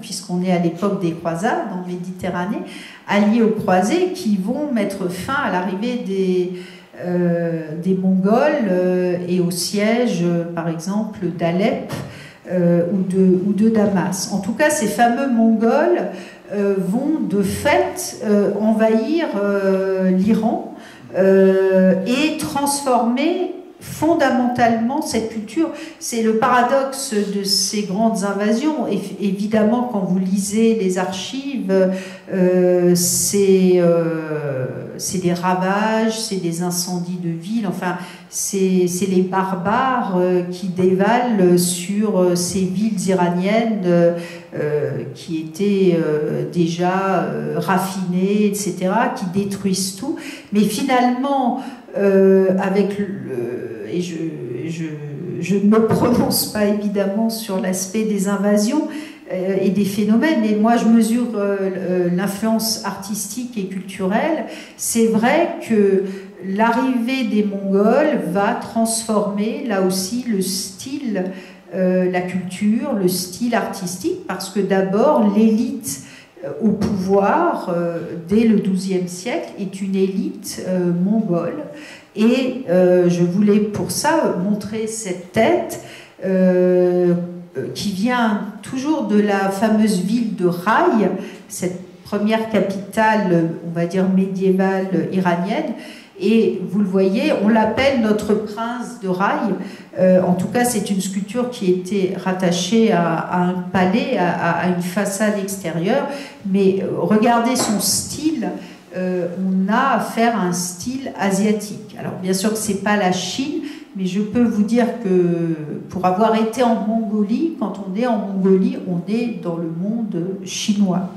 puisqu'on est à l'époque des croisades en Méditerranée, alliés aux croisés qui vont mettre fin à l'arrivée des Mongols et au siège, par exemple, d'Alep ou de Damas. En tout cas, ces fameux Mongols vont de fait envahir l'Iran et transformer fondamentalement cette culture. C'est le paradoxe de ces grandes invasions. Évidemment, quand vous lisez les archives, c'est des ravages, c'est des incendies de villes, enfin, c'est les barbares qui dévalent sur ces villes iraniennes qui étaient déjà raffinées, etc., qui détruisent tout. Mais finalement, avec et je ne me prononce pas évidemment sur l'aspect des invasions et des phénomènes, mais moi je mesure l'influence artistique et culturelle. C'est vrai que l'arrivée des Mongols va transformer là aussi le style, la culture, le style artistique, parce que d'abord l'élite au pouvoir dès le XIIe siècle est une élite mongole. Et je voulais pour ça montrer cette tête qui vient toujours de la fameuse ville de Rai, cette première capitale, on va dire médiévale iranienne. Et vous le voyez, on l'appelle notre prince de Rai. En tout cas, c'est une sculpture qui était rattachée à un palais, à une façade extérieure. Mais regardez son style. On a affaire à un style asiatique. Alors bien sûr que ce n'est pas la Chine, mais je peux vous dire que pour avoir été en Mongolie, quand on est en Mongolie, on est dans le monde chinois.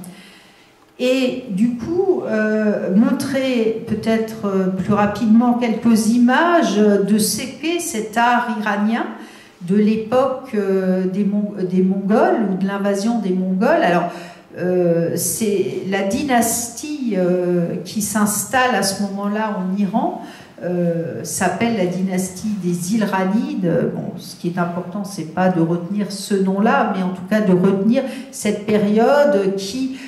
Et du coup, montrer peut-être plus rapidement quelques images de ce qu'est cet art iranien de l'époque des Mongols ou de l'invasion des Mongols. Alors, c'est la dynastie qui s'installe à ce moment-là en Iran, s'appelle la dynastie des Ilranides. Bon, ce qui est important, c'est pas de retenir ce nom-là, mais en tout cas de retenir cette période qui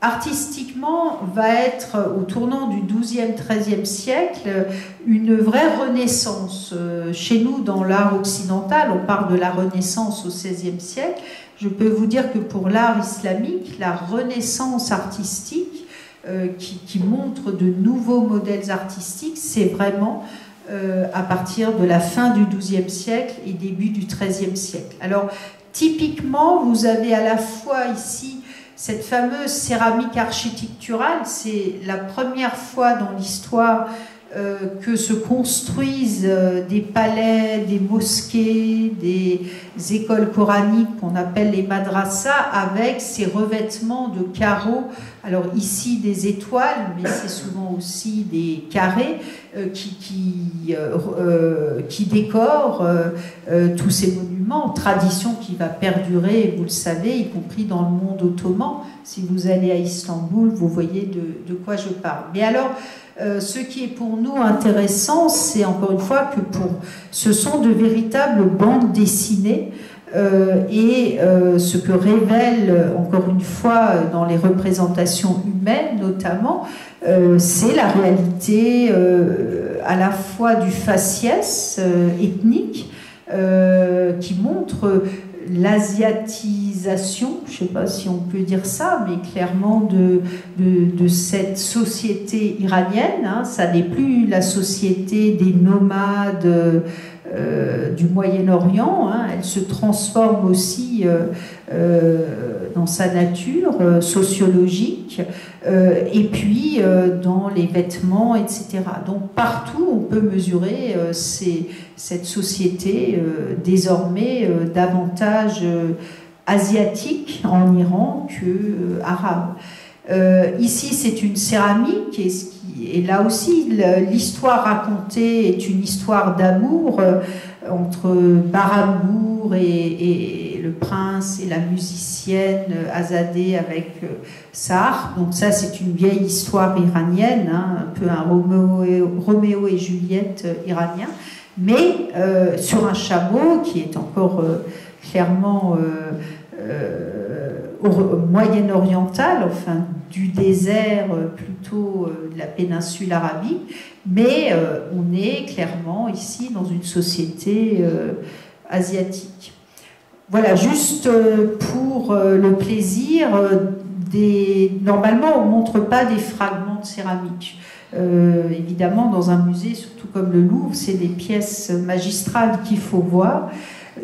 artistiquement, va être, au tournant du XIIe, XIIIe siècle, une vraie renaissance. Chez nous, dans l'art occidental, on parle de la renaissance au XVIe siècle. Je peux vous dire que pour l'art islamique, la renaissance artistique, qui montre de nouveaux modèles artistiques, c'est vraiment à partir de la fin du XIIe siècle et début du XIIIe siècle. Alors, typiquement, vous avez à la fois ici cette fameuse céramique architecturale. C'est la première fois dans l'histoire que se construisent des palais, des mosquées, des écoles coraniques qu'on appelle les madrasas, avec ces revêtements de carreaux. Alors ici des étoiles, mais c'est souvent aussi des carrés qui décorent tous ces monuments, tradition qui va perdurer, vous le savez, y compris dans le monde ottoman. Si vous allez à Istanbul, vous voyez de quoi je parle. Mais alors, ce qui est pour nous intéressant, c'est encore une fois que ce sont de véritables bandes dessinées et ce que révèle encore une fois dans les représentations humaines notamment, c'est la réalité à la fois du faciès ethnique qui montre l'asiatisation, je ne sais pas si on peut dire ça, mais clairement de cette société iranienne. Hein. Ça n'est plus la société des nomades du Moyen-Orient, hein. Elle se transforme aussi dans sa nature sociologique, et puis dans les vêtements, etc. Donc partout on peut mesurer cette société désormais davantage asiatique en Iran que arabe. Ici c'est une céramique, et là aussi l'histoire racontée est une histoire d'amour entre Barhamour et le prince et la musicienne Azadeh avec Sahar. Donc ça c'est une vieille histoire iranienne, hein, un peu un Roméo et Juliette iranien, mais sur un chameau qui est encore clairement moyen-oriental, enfin du désert plutôt de la péninsule arabique, mais on est clairement ici dans une société asiatique. Voilà, juste pour le plaisir, normalement on ne montre pas des fragments de céramique. Évidemment, dans un musée, surtout comme le Louvre, c'est des pièces magistrales qu'il faut voir.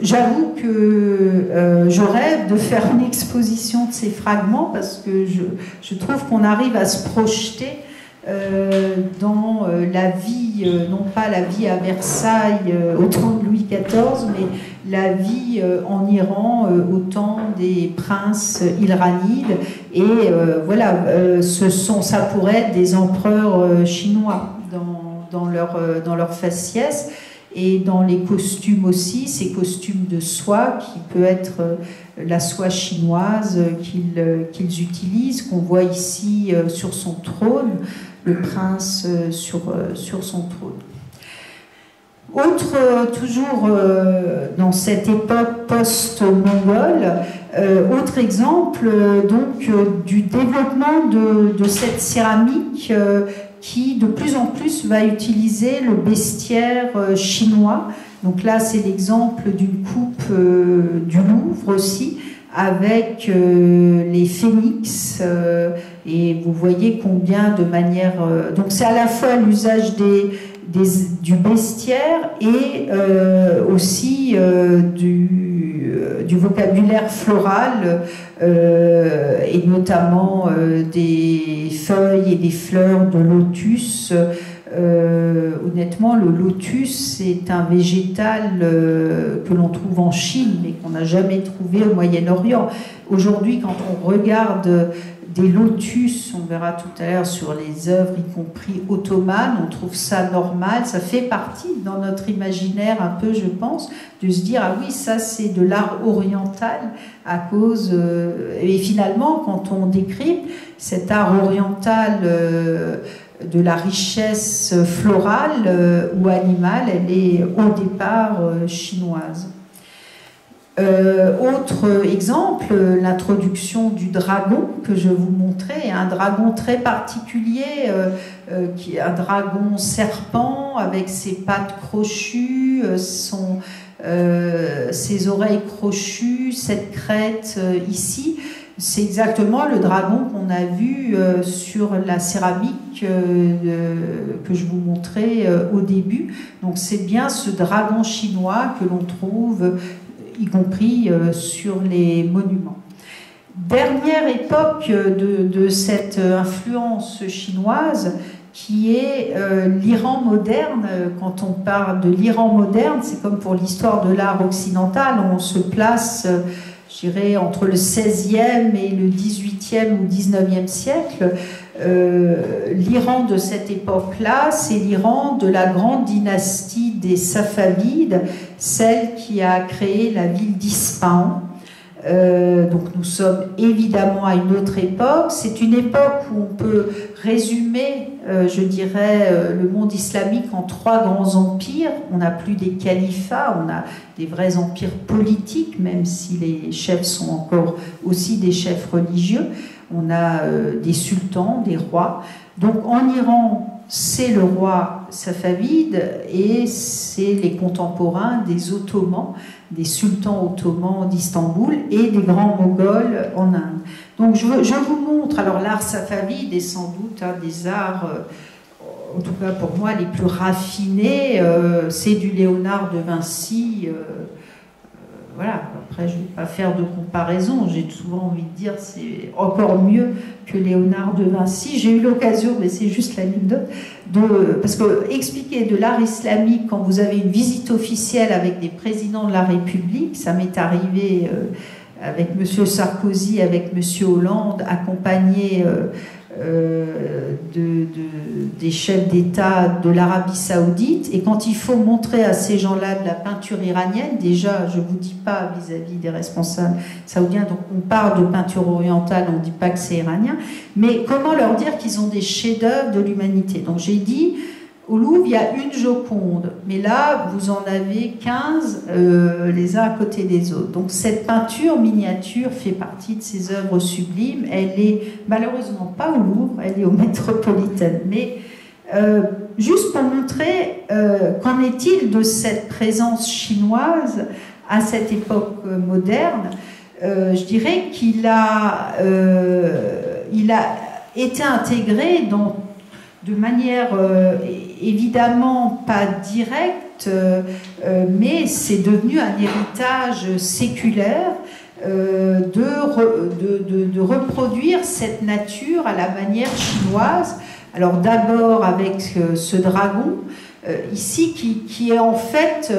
J'avoue que je rêve de faire une exposition de ces fragments parce que je trouve qu'on arrive à se projeter dans la vie, non pas la vie à Versailles au temps de Louis XIV, mais la vie en Iran au temps des princes iranides. Et voilà, ça pourrait être des empereurs chinois dans leur faciès. Et dans les costumes aussi, ces costumes de soie, qui peut être la soie chinoise qu'ils utilisent, qu'on voit ici sur son trône, le prince sur son trône. Toujours dans cette époque post-mongole, autre exemple donc du développement de cette céramique qui de plus en plus va utiliser le bestiaire chinois. Donc là, c'est l'exemple d'une coupe du Louvre aussi, avec les phénix, et vous voyez combien de manière... donc c'est à la fois l'usage du bestiaire et aussi du vocabulaire floral, et notamment des feuilles et des fleurs de lotus. Honnêtement, le lotus est un végétal que l'on trouve en Chine mais qu'on n'a jamais trouvé au Moyen-Orient. Aujourd'hui, quand on regarde des lotus, on verra tout à l'heure sur les œuvres, y compris ottomanes, on trouve ça normal, ça fait partie dans notre imaginaire un peu, je pense, de se dire, ah oui, ça c'est de l'art oriental à cause... et finalement, quand on décrypte cet art oriental de la richesse florale ou animale, elle est au départ chinoise. Autre exemple, l'introduction du dragon que je vous montrais, un dragon très particulier, qui est un dragon serpent avec ses pattes crochues, ses oreilles crochues, cette crête ici. C'est exactement le dragon qu'on a vu sur la céramique que je vous montrais au début. Donc c'est bien ce dragon chinois que l'on trouve y compris sur les monuments. Dernière époque de cette influence chinoise qui est l'Iran moderne. Quand on parle de l'Iran moderne, c'est comme pour l'histoire de l'art occidental, on se place, je dirais, entre le 16e et le 18e ou 19e siècle. L'Iran de cette époque-là, c'est l'Iran de la grande dynastie des Safavides, celle qui a créé la ville d'Ispahan. Donc nous sommes évidemment à une autre époque. C'est une époque où on peut résumer, je dirais, le monde islamique en 3 grands empires. On n'a plus des califats, on a des vrais empires politiques, même si les chefs sont encore aussi des chefs religieux. On a des sultans, des rois. Donc en Iran, c'est le roi safavide et c'est les contemporains des Ottomans, des sultans ottomans d'Istanbul et des grands Moghols en Inde. Donc je vous montre, alors l'art safavide est sans doute un des arts, en tout cas pour moi, les plus raffinés. C'est du Léonard de Vinci. Voilà, après je ne vais pas faire de comparaison, j'ai souvent envie de dire c'est encore mieux que Léonard de Vinci. J'ai eu l'occasion, mais c'est juste l'anecdote, parce que expliquer de l'art islamique quand vous avez une visite officielle avec des présidents de la République, ça m'est arrivé avec M. Sarkozy, avec M. Hollande, accompagné des chefs d'État de l'Arabie Saoudite, et quand il faut montrer à ces gens-là de la peinture iranienne, déjà, je ne vous dis pas vis-à-vis des responsables saoudiens, donc on parle de peinture orientale, on ne dit pas que c'est iranien, mais comment leur dire qu'ils ont des chefs-d'œuvre de l'humanité? Donc j'ai dit, au Louvre, il y a une Joconde, mais là, vous en avez 15 les uns à côté des autres. Donc cette peinture miniature fait partie de ces œuvres sublimes. Elle est malheureusement pas au Louvre, elle est au Métropolitain. Mais juste pour montrer qu'en est-il de cette présence chinoise à cette époque moderne, je dirais qu'il a été intégré de manière évidemment pas directe, mais c'est devenu un héritage séculaire de reproduire cette nature à la manière chinoise. Alors d'abord avec ce dragon, ici, qui est en fait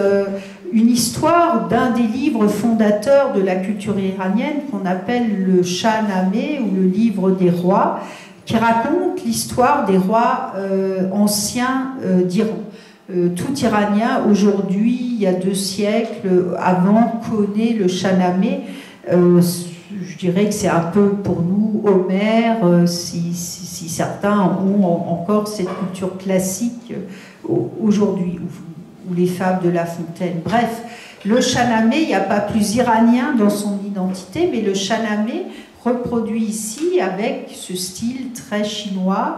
une histoire d'un des livres fondateurs de la culture iranienne qu'on appelle le Shahnameh ou le livre des rois, qui raconte l'histoire des rois anciens d'Iran. Tout Iranien, aujourd'hui, il y a 2 siècles avant, connaît le Shahnameh. Je dirais que c'est un peu pour nous Homère, si certains ont encore cette culture classique aujourd'hui, ou les fables de La Fontaine. Bref, le Shahnameh, il n'y a pas plus iranien dans son identité, mais le Shahnameh reproduit ici avec ce style très chinois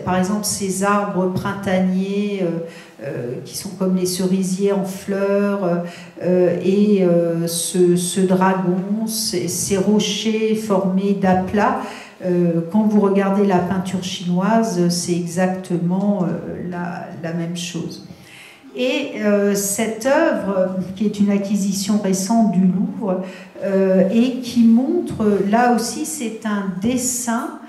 par exemple ces arbres printaniers qui sont comme les cerisiers en fleurs et ce dragon, ces rochers formés d'aplats. Quand vous regardez la peinture chinoise, c'est exactement la même chose. Et cette œuvre, qui est une acquisition récente du Louvre, et qui montre, là aussi c'est un dessin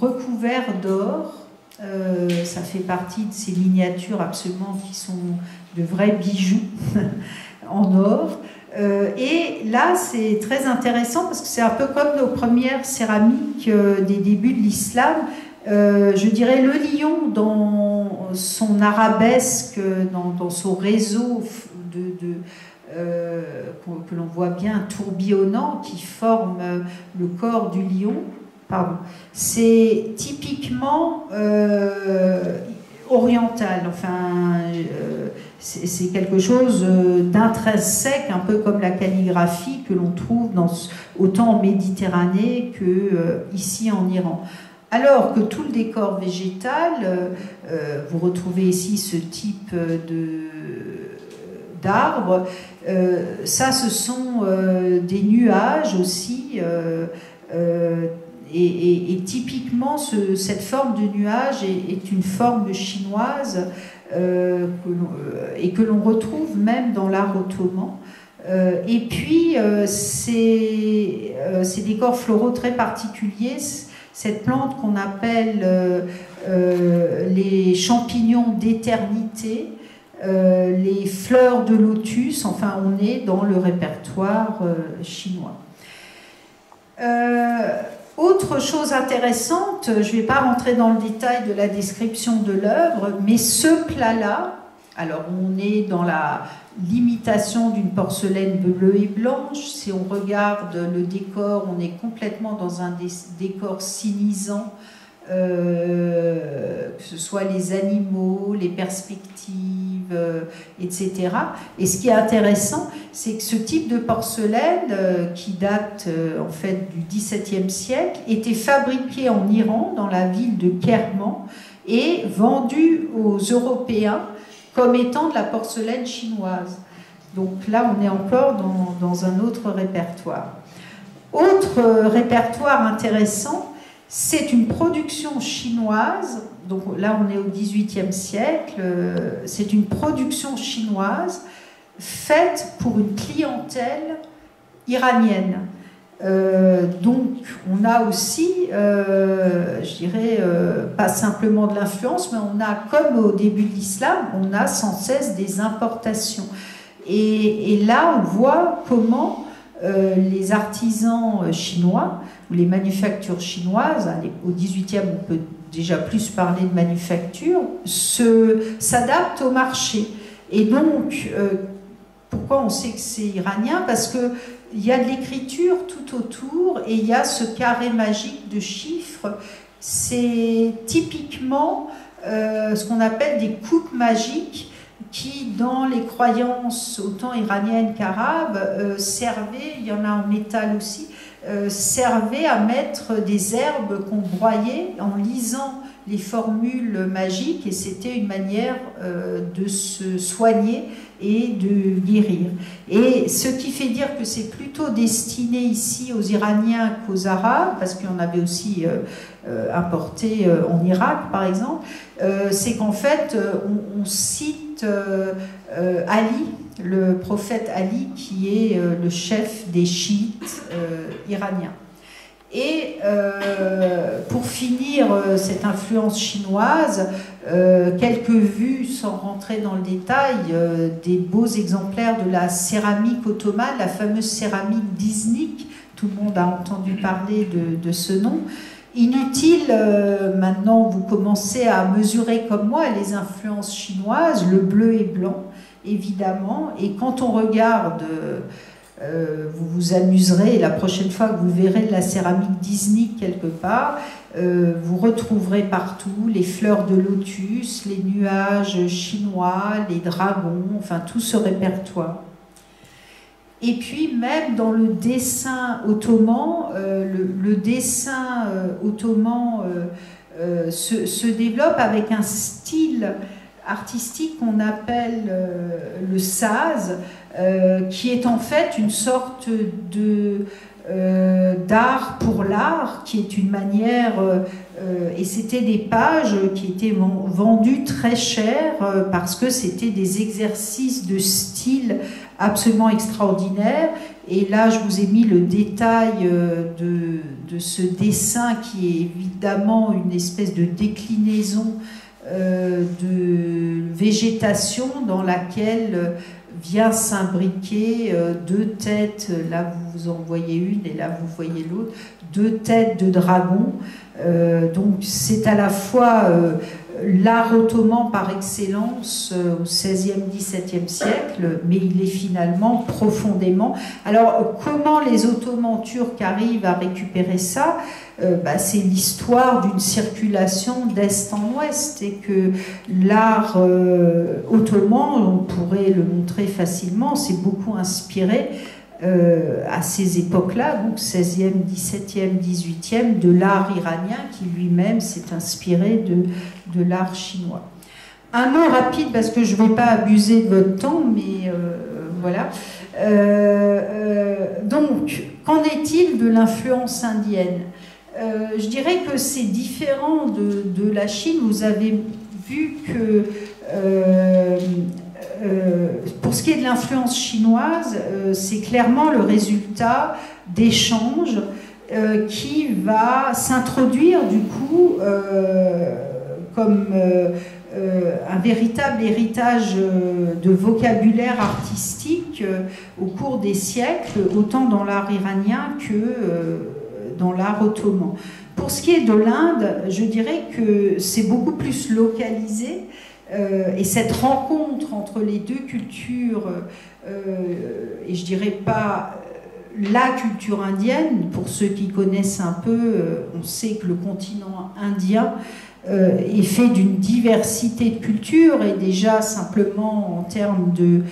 recouvert d'or, ça fait partie de ces miniatures absolument qui sont de vrais bijoux en or. Et là c'est très intéressant parce que c'est un peu comme nos premières céramiques des débuts de l'islam. Je dirais le lion dans son arabesque, dans son réseau que l'on voit bien tourbillonnant, qui forme le corps du lion. C'est typiquement oriental. Enfin, c'est quelque chose d'intrinsèque, un peu comme la calligraphie que l'on trouve autant en Méditerranée que ici en Iran. Alors que tout le décor végétal, vous retrouvez ici ce type d'arbres, ça ce sont des nuages aussi, et typiquement cette forme de nuage est une forme chinoise et que l'on retrouve même dans l'art ottoman. Et puis ces décors floraux très particuliers, cette plante qu'on appelle les champignons d'éternité, les fleurs de lotus, enfin on est dans le répertoire chinois. Autre chose intéressante, je ne vais pas rentrer dans le détail de la description de l'œuvre, mais ce plat-là, alors on est dans la l'imitation d'une porcelaine bleue et blanche. Si on regarde le décor, on est complètement dans un décor sinisant, que ce soit les animaux, les perspectives, etc. Et ce qui est intéressant, c'est que ce type de porcelaine, qui date en fait du XVIIe siècle, était fabriqué en Iran, dans la ville de Kerman, et vendu aux Européens comme étant de la porcelaine chinoise. Donc là, on est encore dans un autre répertoire. Autre répertoire intéressant, c'est une production chinoise. Donc là, on est au XVIIIe siècle. C'est une production chinoise faite pour une clientèle iranienne. Donc on a aussi, je dirais, pas simplement de l'influence, mais on a, comme au début de l'islam, on a sans cesse des importations. Et là, on voit comment les artisans chinois, ou les manufactures chinoises, au XVIIIe, on peut déjà plus parler de manufacture, s'adaptent au marché. Et donc, pourquoi on sait que c'est iranien? Parce que il y a de l'écriture tout autour et il y a ce carré magique de chiffres. C'est typiquement ce qu'on appelle des coupes magiques qui, dans les croyances autant iraniennes qu'arabes, servaient, il y en a en métal aussi, servaient à mettre des herbes qu'on broyait en lisant les formules magiques, et c'était une manière de se soigner et de guérir. Et ce qui fait dire que c'est plutôt destiné ici aux Iraniens qu'aux Arabes, parce qu'il y en avait aussi importé en Irak par exemple, c'est qu'en fait on cite Ali, le prophète Ali, qui est le chef des chiites iraniens. Et pour finir cette influence chinoise, quelques vues, sans rentrer dans le détail, des beaux exemplaires de la céramique ottomane, la fameuse céramique d'Iznik. Tout le monde a entendu parler de ce nom. Inutile, maintenant vous commencez à mesurer comme moi les influences chinoises, le bleu et blanc, évidemment. Et quand on regarde... vous vous amuserez, et la prochaine fois que vous verrez de la céramique d'Iznik quelque part, vous retrouverez partout les fleurs de lotus, les nuages chinois, les dragons, enfin tout ce répertoire. Et puis même dans le dessin ottoman, le dessin ottoman se développe avec un style artistique qu'on appelle le saz, qui est en fait une sorte d'art pour l'art, qui est une manière, et c'était des pages qui étaient vendues très cher parce que c'était des exercices de style absolument extraordinaires. Et là, je vous ai mis le détail de ce dessin qui est évidemment une espèce de déclinaison de végétation dans laquelle vient s'imbriquer deux têtes, là vous en voyez une et là vous voyez l'autre, deux têtes de dragon. Donc c'est à la fois l'art ottoman par excellence au XVIe, XVIIe siècle, mais il est finalement profondément... Alors, comment les Ottomans turcs arrivent à récupérer ça? C'est l'histoire d'une circulation d'est en ouest, et que l'art ottoman, on pourrait le montrer facilement, s'est beaucoup inspiré à ces époques-là, donc 16e, 17e, 18e, de l'art iranien qui lui-même s'est inspiré de l'art chinois. Un mot rapide, parce que je ne vais pas abuser de votre temps, mais voilà. Donc, qu'en est-il de l'influence indienne? Je dirais que c'est différent de la Chine. Vous avez vu que pour ce qui est de l'influence chinoise, c'est clairement le résultat d'échanges qui va s'introduire du coup comme un véritable héritage de vocabulaire artistique au cours des siècles, autant dans l'art iranien que dans l'art ottoman. Pour ce qui est de l'Inde, je dirais que c'est beaucoup plus localisé, et cette rencontre entre les deux cultures, et je dirais pas la culture indienne, pour ceux qui connaissent un peu, on sait que le continent indien est fait d'une diversité de cultures, et déjà simplement en termes de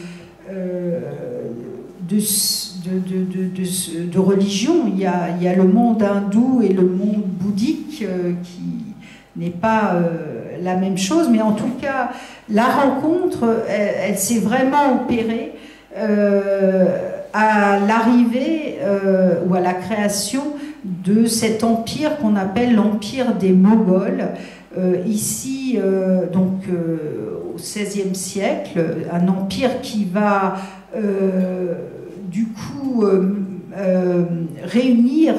religion, il y a le monde hindou et le monde bouddhique qui n'est pas la même chose, mais en tout cas, la rencontre, elle s'est vraiment opérée à l'arrivée ou à la création de cet empire qu'on appelle l'empire des Moghols, ici, donc au XVIe siècle, un empire qui va du coup réunir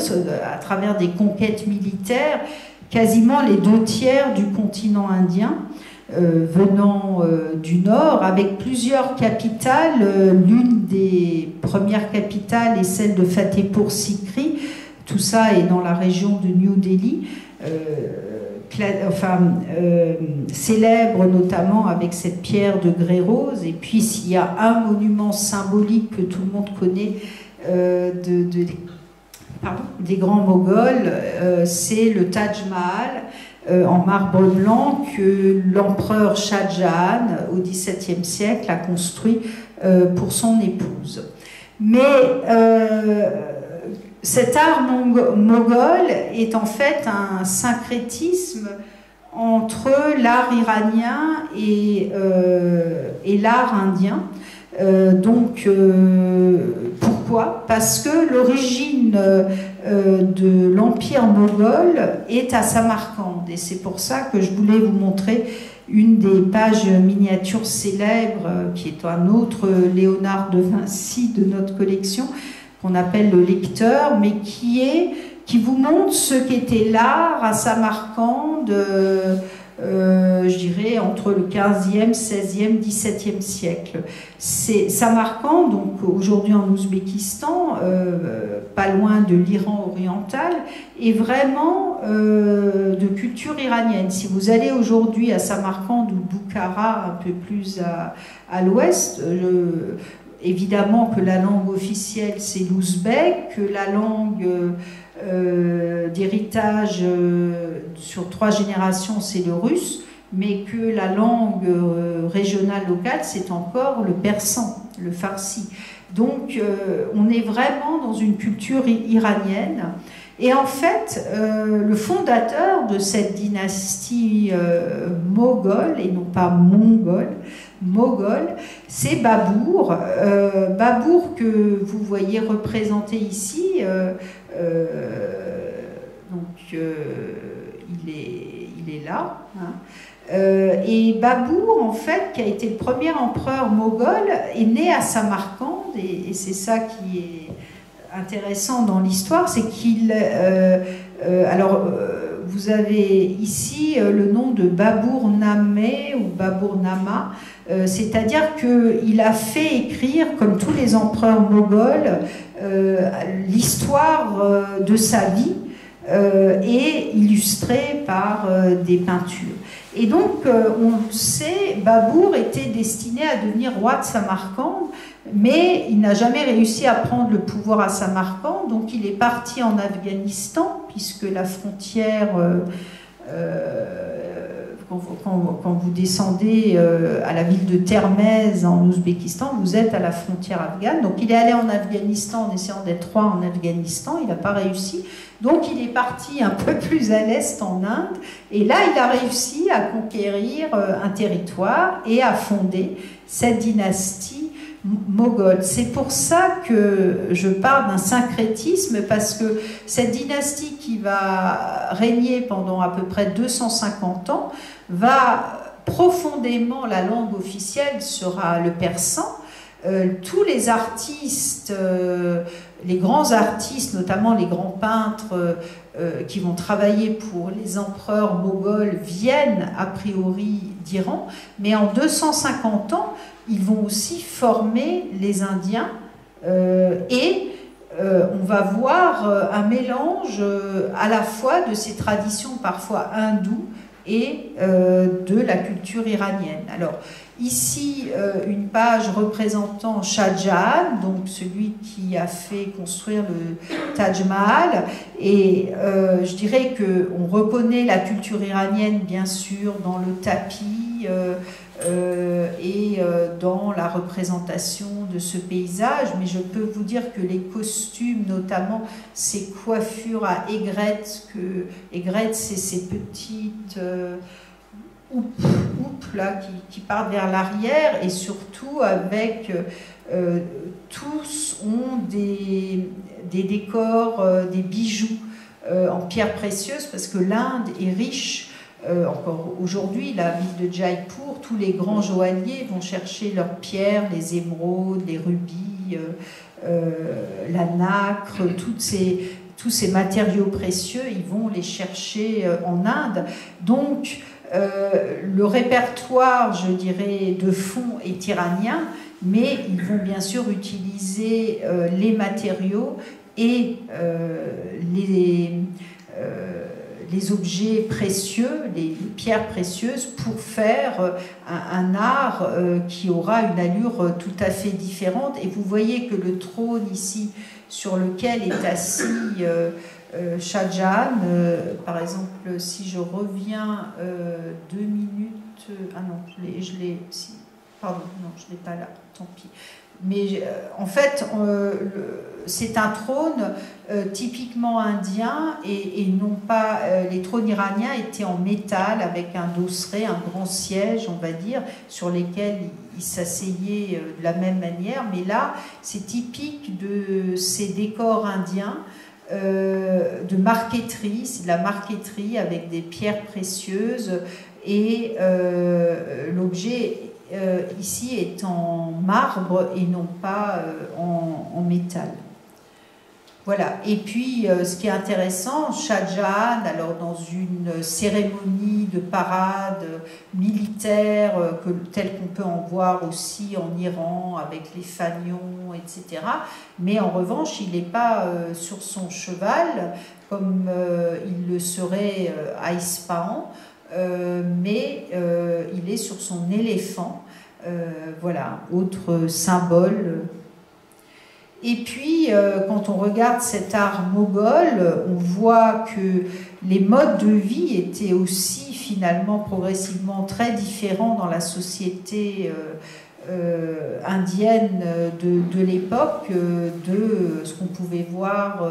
à travers des conquêtes militaires quasiment les 2/3 du continent indien, venant du nord, avec plusieurs capitales. L'une des premières capitales est celle de Fatehpur Sikri. Tout ça est dans la région de New Delhi, célèbre notamment avec cette pierre de grès rose. Et puis s'il y a un monument symbolique que tout le monde connaît des grands Moghols, c'est le Taj Mahal en marbre blanc que l'empereur Shah Jahan au XVIIe siècle a construit pour son épouse. Mais cet art moghol est en fait un syncrétisme entre l'art iranien et l'art indien. Pourquoi? Parce que l'origine de l'empire moghol est à Samarcande, et c'est pour ça que je voulais vous montrer une des pages miniatures célèbres qui est un autre Léonard de Vinci de notre collection, qu'on appelle le lecteur, mais qui vous montre ce qu'était l'art à Samarcande, je dirais entre le 15e, 16e, 17e siècle. C'est Samarcande, donc aujourd'hui en Ouzbékistan, pas loin de l'Iran oriental, est vraiment de culture iranienne. Si vous allez aujourd'hui à Samarcande ou Boukhara, un peu plus à l'ouest, évidemment que la langue officielle c'est l'ouzbek, que la langue d'héritage sur 3 générations c'est le russe, mais que la langue régionale locale c'est encore le persan, le farsi. Donc on est vraiment dans une culture iranienne. Et en fait, le fondateur de cette dynastie moghole, et non pas mongole, moghol, c'est Babur. Babur que vous voyez représenté ici, il est là. Hein. Et Babur, en fait, qui a été le premier empereur moghol, est né à Samarcande, et c'est ça qui est intéressant dans l'histoire, c'est qu'il... vous avez ici le nom de Babur Nameh ou Babur Nama, c'est-à-dire qu'il a fait écrire, comme tous les empereurs moghols, l'histoire de sa vie et illustrés par des peintures. Et donc, on le sait, Babur était destiné à devenir roi de Samarcande, mais il n'a jamais réussi à prendre le pouvoir à Samarcande, donc il est parti en Afghanistan, puisque la frontière, quand vous descendez à la ville de Termez en Ouzbékistan, vous êtes à la frontière afghane. Donc il est allé en Afghanistan en essayant d'être roi en Afghanistan, il n'a pas réussi. Donc il est parti un peu plus à l'est en Inde, et là il a réussi à conquérir un territoire et à fonder cette dynastie moghole. C'est pour ça que je parle d'un syncrétisme, parce que cette dynastie qui va régner pendant à peu près 250 ans va profondément, la langue officielle sera le persan. Tous les artistes, les grands artistes, notamment les grands peintres qui vont travailler pour les empereurs moghols, viennent a priori d'Iran, mais en 250 ans, ils vont aussi former les Indiens et on va voir un mélange à la fois de ces traditions parfois hindoues et de la culture iranienne. Alors, ici, une page représentant Shah Jahan, donc celui qui a fait construire le Taj Mahal, et je dirais qu'on reconnaît la culture iranienne, bien sûr, dans le tapis et dans la représentation de ce paysage, mais je peux vous dire que les costumes, notamment ces coiffures à aigrettes, c'est ces petites houppes là, qui partent vers l'arrière, et surtout avec tous ont des décors, des bijoux en pierres précieuses, parce que l'Inde est riche. Encore aujourd'hui, la ville de Jaipur, tous les grands joailliers vont chercher leurs pierres, les émeraudes, les rubis, la nacre, tous ces matériaux précieux, ils vont les chercher en Inde. Donc, le répertoire, je dirais, de fond est iranien, mais ils vont bien sûr utiliser les matériaux et les objets précieux, les pierres précieuses, pour faire un art qui aura une allure tout à fait différente. Et vous voyez que le trône ici, sur lequel est assis Shah Jahan, par exemple, si je reviens 2 minutes... ah non, pardon, non, je ne l'ai pas là, tant pis. Mais en fait, c'est un trône typiquement indien, et non pas... les trônes iraniens étaient en métal, avec un dosseret, un grand siège, on va dire, sur lesquels ils s'asseyaient de la même manière. Mais là, c'est typique de ces décors indiens, de marqueterie, c'est de la marqueterie avec des pierres précieuses, et l'objet ici est en marbre et non pas en métal. Voilà. Et puis, ce qui est intéressant, Shah Jahan, alors dans une cérémonie de parade militaire, telle qu'on peut en voir aussi en Iran, avec les fanions, etc. Mais en revanche, il n'est pas sur son cheval, comme il le serait à Ispahan, mais il est sur son éléphant. Voilà, autre symbole. Et puis, quand on regarde cet art moghol, on voit que les modes de vie étaient aussi finalement progressivement très différents dans la société indienne de l'époque, de ce qu'on pouvait voir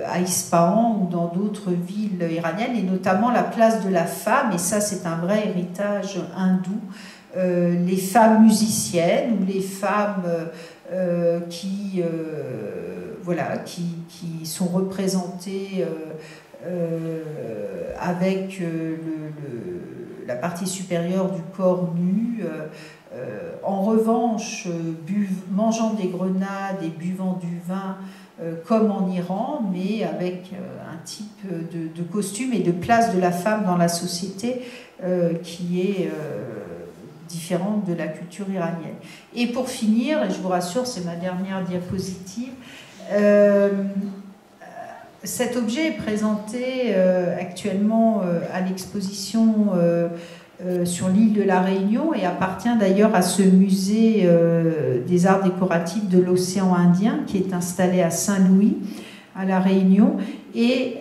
à Ispahan ou dans d'autres villes iraniennes, et notamment la place de la femme, et ça c'est un vrai héritage hindou, les femmes musiciennes ou les femmes qui sont représentées avec la partie supérieure du corps nu, en revanche mangeant des grenades et buvant du vin comme en Iran, mais avec un type de costume et de place de la femme dans la société qui est différente de la culture iranienne. Et pour finir, et je vous rassure, c'est ma dernière diapositive, cet objet est présenté actuellement à l'exposition sur l'île de la Réunion et appartient d'ailleurs à ce musée des arts décoratifs de l'océan Indien qui est installé à Saint-Louis, à la Réunion. Et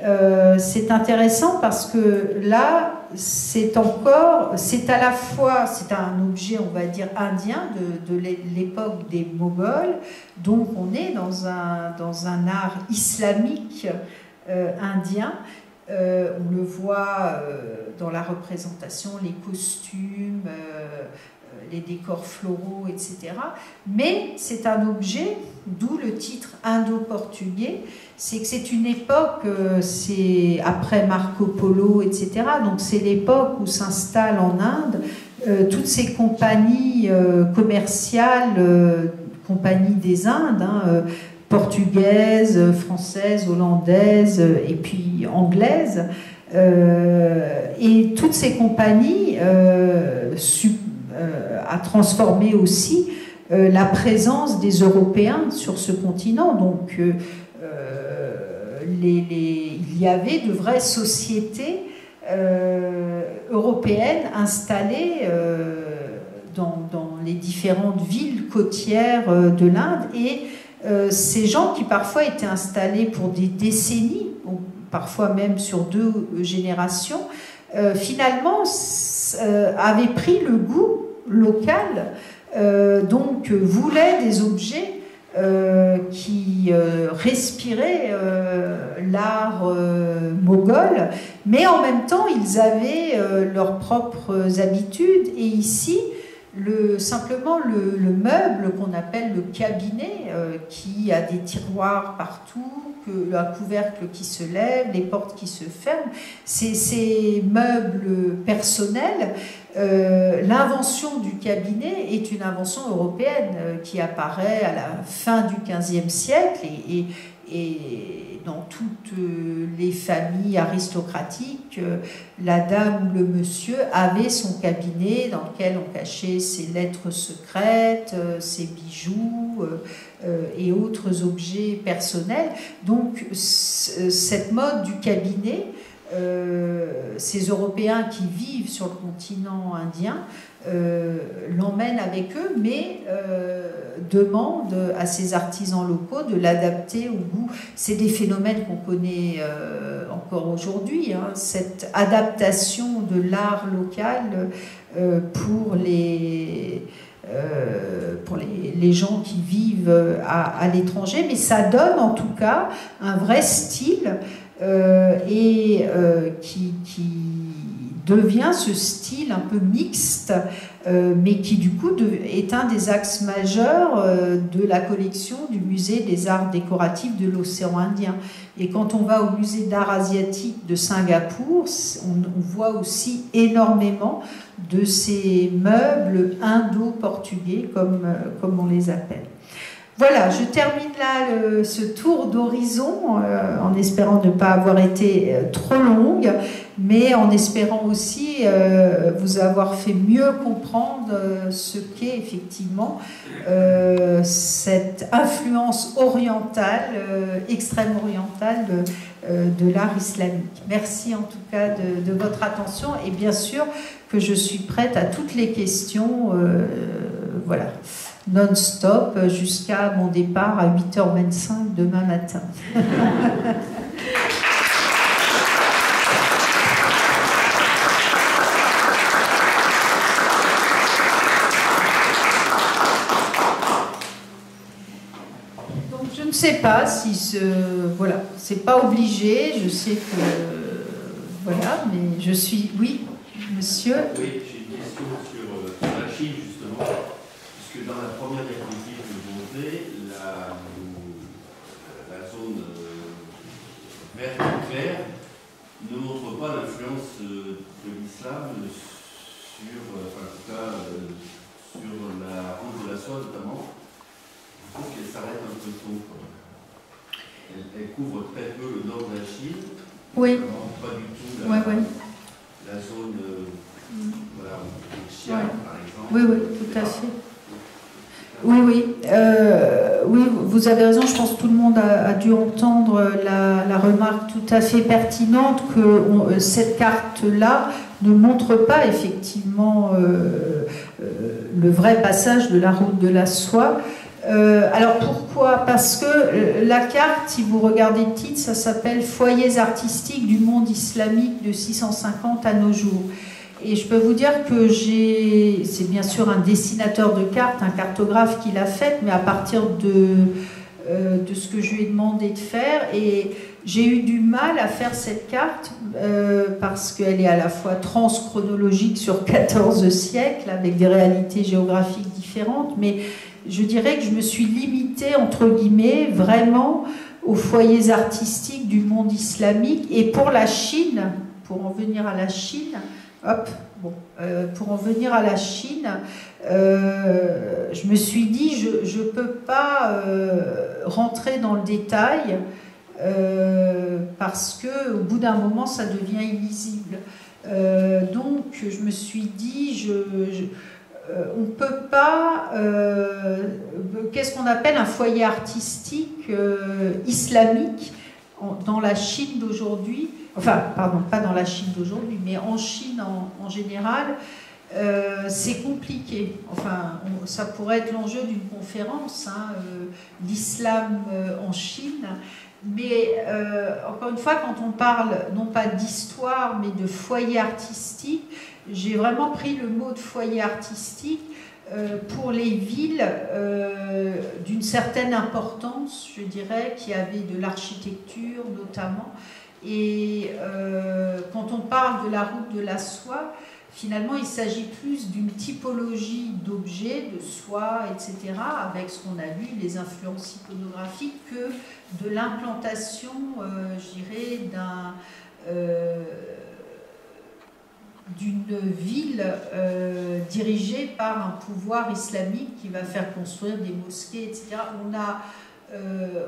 c'est intéressant parce que là, c'est à la fois, c'est un objet, on va dire, indien de l'époque des Moghols, donc on est dans un art islamique indien. On le voit dans la représentation, les costumes, les décors floraux, etc. Mais c'est un objet, d'où le titre indo-portugais, c'est que c'est une époque, c'est après Marco Polo, etc. Donc c'est l'époque où s'installent en Inde toutes ces compagnies commerciales, compagnies des Indes, hein, portugaises, françaises, hollandaises et puis anglaises. Et toutes ces compagnies a transformé aussi la présence des Européens sur ce continent. Donc il y avait de vraies sociétés européennes installées dans les différentes villes côtières de l'Inde, et ces gens qui parfois étaient installés pour des décennies, ou parfois même sur 2 générations, finalement avaient pris le goût local, donc voulaient des objets qui respiraient l'art moghol, mais en même temps ils avaient leurs propres habitudes. Et ici, simplement le meuble qu'on appelle le cabinet, qui a des tiroirs partout, un couvercle qui se lève, les portes qui se ferment, ces meubles personnels, l'invention du cabinet est une invention européenne qui apparaît à la fin du XVe siècle et dans toutes les familles aristocratiques, la dame ou le monsieur avait son cabinet dans lequel on cachait ses lettres secrètes, ses bijoux et autres objets personnels. Donc cette mode du cabinet, ces Européens qui vivent sur le continent indien l'emmènent avec eux, mais demandent à ces artisans locaux de l'adapter au goût. C'est des phénomènes qu'on connaît encore aujourd'hui, hein, cette adaptation de l'art local pour les gens qui vivent à l'étranger, mais ça donne en tout cas un vrai style qui devient ce style un peu mixte, mais qui du coup est un des axes majeurs de la collection du musée des arts décoratifs de l'océan Indien. Et quand on va au musée d'art asiatique de Singapour, on voit aussi énormément de ces meubles indo-portugais, comme on les appelle. Voilà, je termine là ce tour d'horizon en espérant ne pas avoir été trop longue, mais en espérant aussi vous avoir fait mieux comprendre ce qu'est effectivement cette influence orientale, extrême orientale de l'art islamique. Merci en tout cas de votre attention, et bien sûr que je suis prête à toutes les questions, voilà, non-stop jusqu'à mon départ à 8h25 demain matin. Donc je ne sais pas si voilà, c'est pas obligé, je sais que voilà, mais je suis, oui, monsieur. Oui, j'ai une question sur la Chine justement. Puisque dans la première diapositive que vous montrez, la zone verte claire ne montre pas l'influence de l'islam sur, en tout cas, sur la route de la soie notamment. Je trouve qu'elle s'arrête un peu tôt. Elle couvre très peu le nord de la Chine. Oui. Pas du tout la zone, voilà, Xi'an, par exemple. Oui, oui, tout à fait. Oui, oui. oui, vous avez raison, je pense que tout le monde a dû entendre la remarque tout à fait pertinente que cette carte-là ne montre pas effectivement le vrai passage de la route de la soie. Alors pourquoi? Parce que la carte, si vous regardez le titre, ça s'appelle « Foyers artistiques du monde islamique de 650 à nos jours ». Et je peux vous dire que c'est bien sûr un dessinateur de cartes, un cartographe qui l'a faite, mais à partir de ce que je lui ai demandé de faire. Et j'ai eu du mal à faire cette carte parce qu'elle est à la fois transchronologique sur 14 siècles, avec des réalités géographiques différentes, mais je dirais que je me suis limitée, entre guillemets, vraiment aux foyers artistiques du monde islamique. Et pour la Chine, pour en venir à la Chine, pour en venir à la Chine, je me suis dit, je ne peux pas rentrer dans le détail parce qu'au bout d'un moment, ça devient illisible. Donc, je me suis dit, on ne peut pas... qu'est-ce qu'on appelle un foyer artistique islamique dans la Chine d'aujourd'hui? Enfin, pardon, pas dans la Chine d'aujourd'hui, mais en Chine en général, c'est compliqué. Enfin, ça pourrait être l'enjeu d'une conférence, hein, l'islam en Chine. Mais encore une fois, quand on parle non pas d'histoire, mais de foyer artistique, j'ai vraiment pris le mot de foyer artistique pour les villes d'une certaine importance, je dirais, qui avaient de l'architecture notamment. Et quand on parle de la route de la soie, finalement, il s'agit plus d'une typologie d'objets, de soie, etc., avec ce qu'on a vu, les influences iconographiques, que de l'implantation, je dirais, d'une ville dirigée par un pouvoir islamique qui va faire construire des mosquées, etc.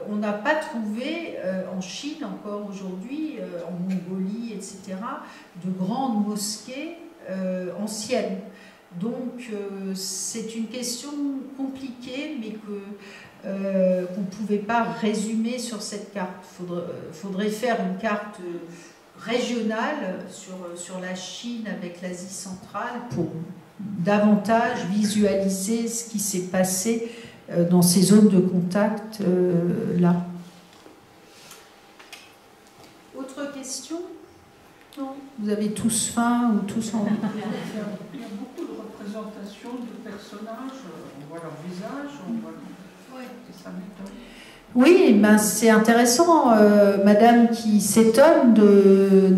On n'a pas trouvé en Chine encore aujourd'hui, en Mongolie, etc., de grandes mosquées anciennes. Donc c'est une question compliquée, mais qu'on ne pouvait pas résumer sur cette carte. Faudrait faire une carte régionale sur la Chine avec l'Asie centrale pour davantage visualiser ce qui s'est passé dans ces zones de contact là. Autre question? Non? Vous avez tous faim ou tous envie? Il y a beaucoup de représentations de personnages, on voit leur visage, on voit... Ouais, ça m'étonne. Oui, ben c'est intéressant, madame qui s'étonne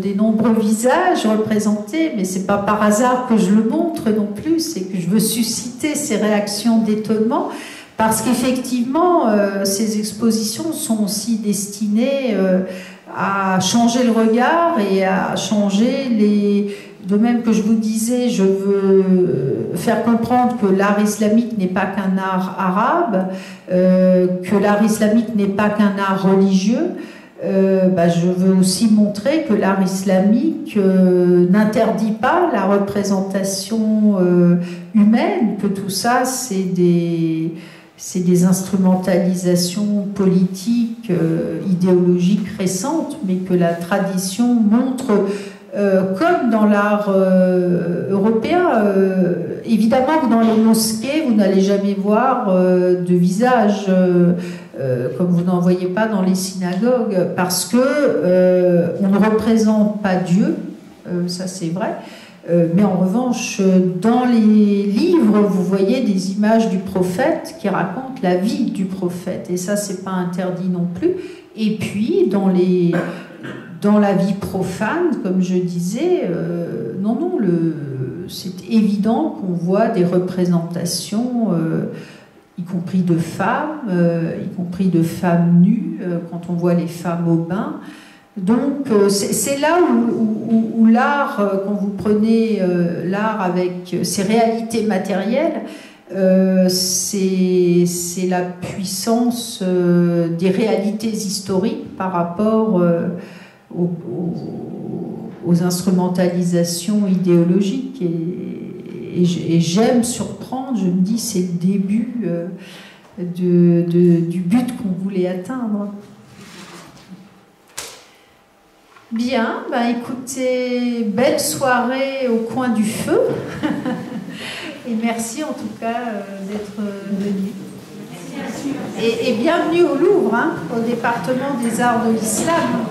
des nombreux visages représentés, mais c'est pas par hasard que je le montre non plus, c'est que je veux susciter ces réactions d'étonnement. Parce qu'effectivement, ces expositions sont aussi destinées à changer le regard et à changer les... De même que je vous disais, je veux faire comprendre que l'art islamique n'est pas qu'un art arabe, que l'art islamique n'est pas qu'un art religieux. Je veux aussi montrer que l'art islamique n'interdit pas la représentation humaine, que tout ça, c'est des instrumentalisations politiques, idéologiques récentes, mais que la tradition montre, comme dans l'art européen, évidemment que dans les mosquées, vous n'allez jamais voir de visage, comme vous n'en voyez pas dans les synagogues, parce que on ne représente pas Dieu, ça c'est vrai. Mais en revanche, dans les livres, vous voyez des images du prophète qui racontent la vie du prophète. Et ça, c'est pas interdit non plus. Et puis, dans la vie profane, comme je disais, c'est évident qu'on voit des représentations, y compris de femmes nues, quand on voit les femmes au bain. Donc c'est là où l'art, quand vous prenez l'art avec ses réalités matérielles, c'est la puissance des réalités historiques par rapport aux instrumentalisations idéologiques. Et j'aime surprendre, je me dis c'est le début du but qu'on voulait atteindre. Bien, ben écoutez, belle soirée au coin du feu. Et merci en tout cas d'être venu. Et bienvenue au Louvre, hein, au département des arts de l'islam.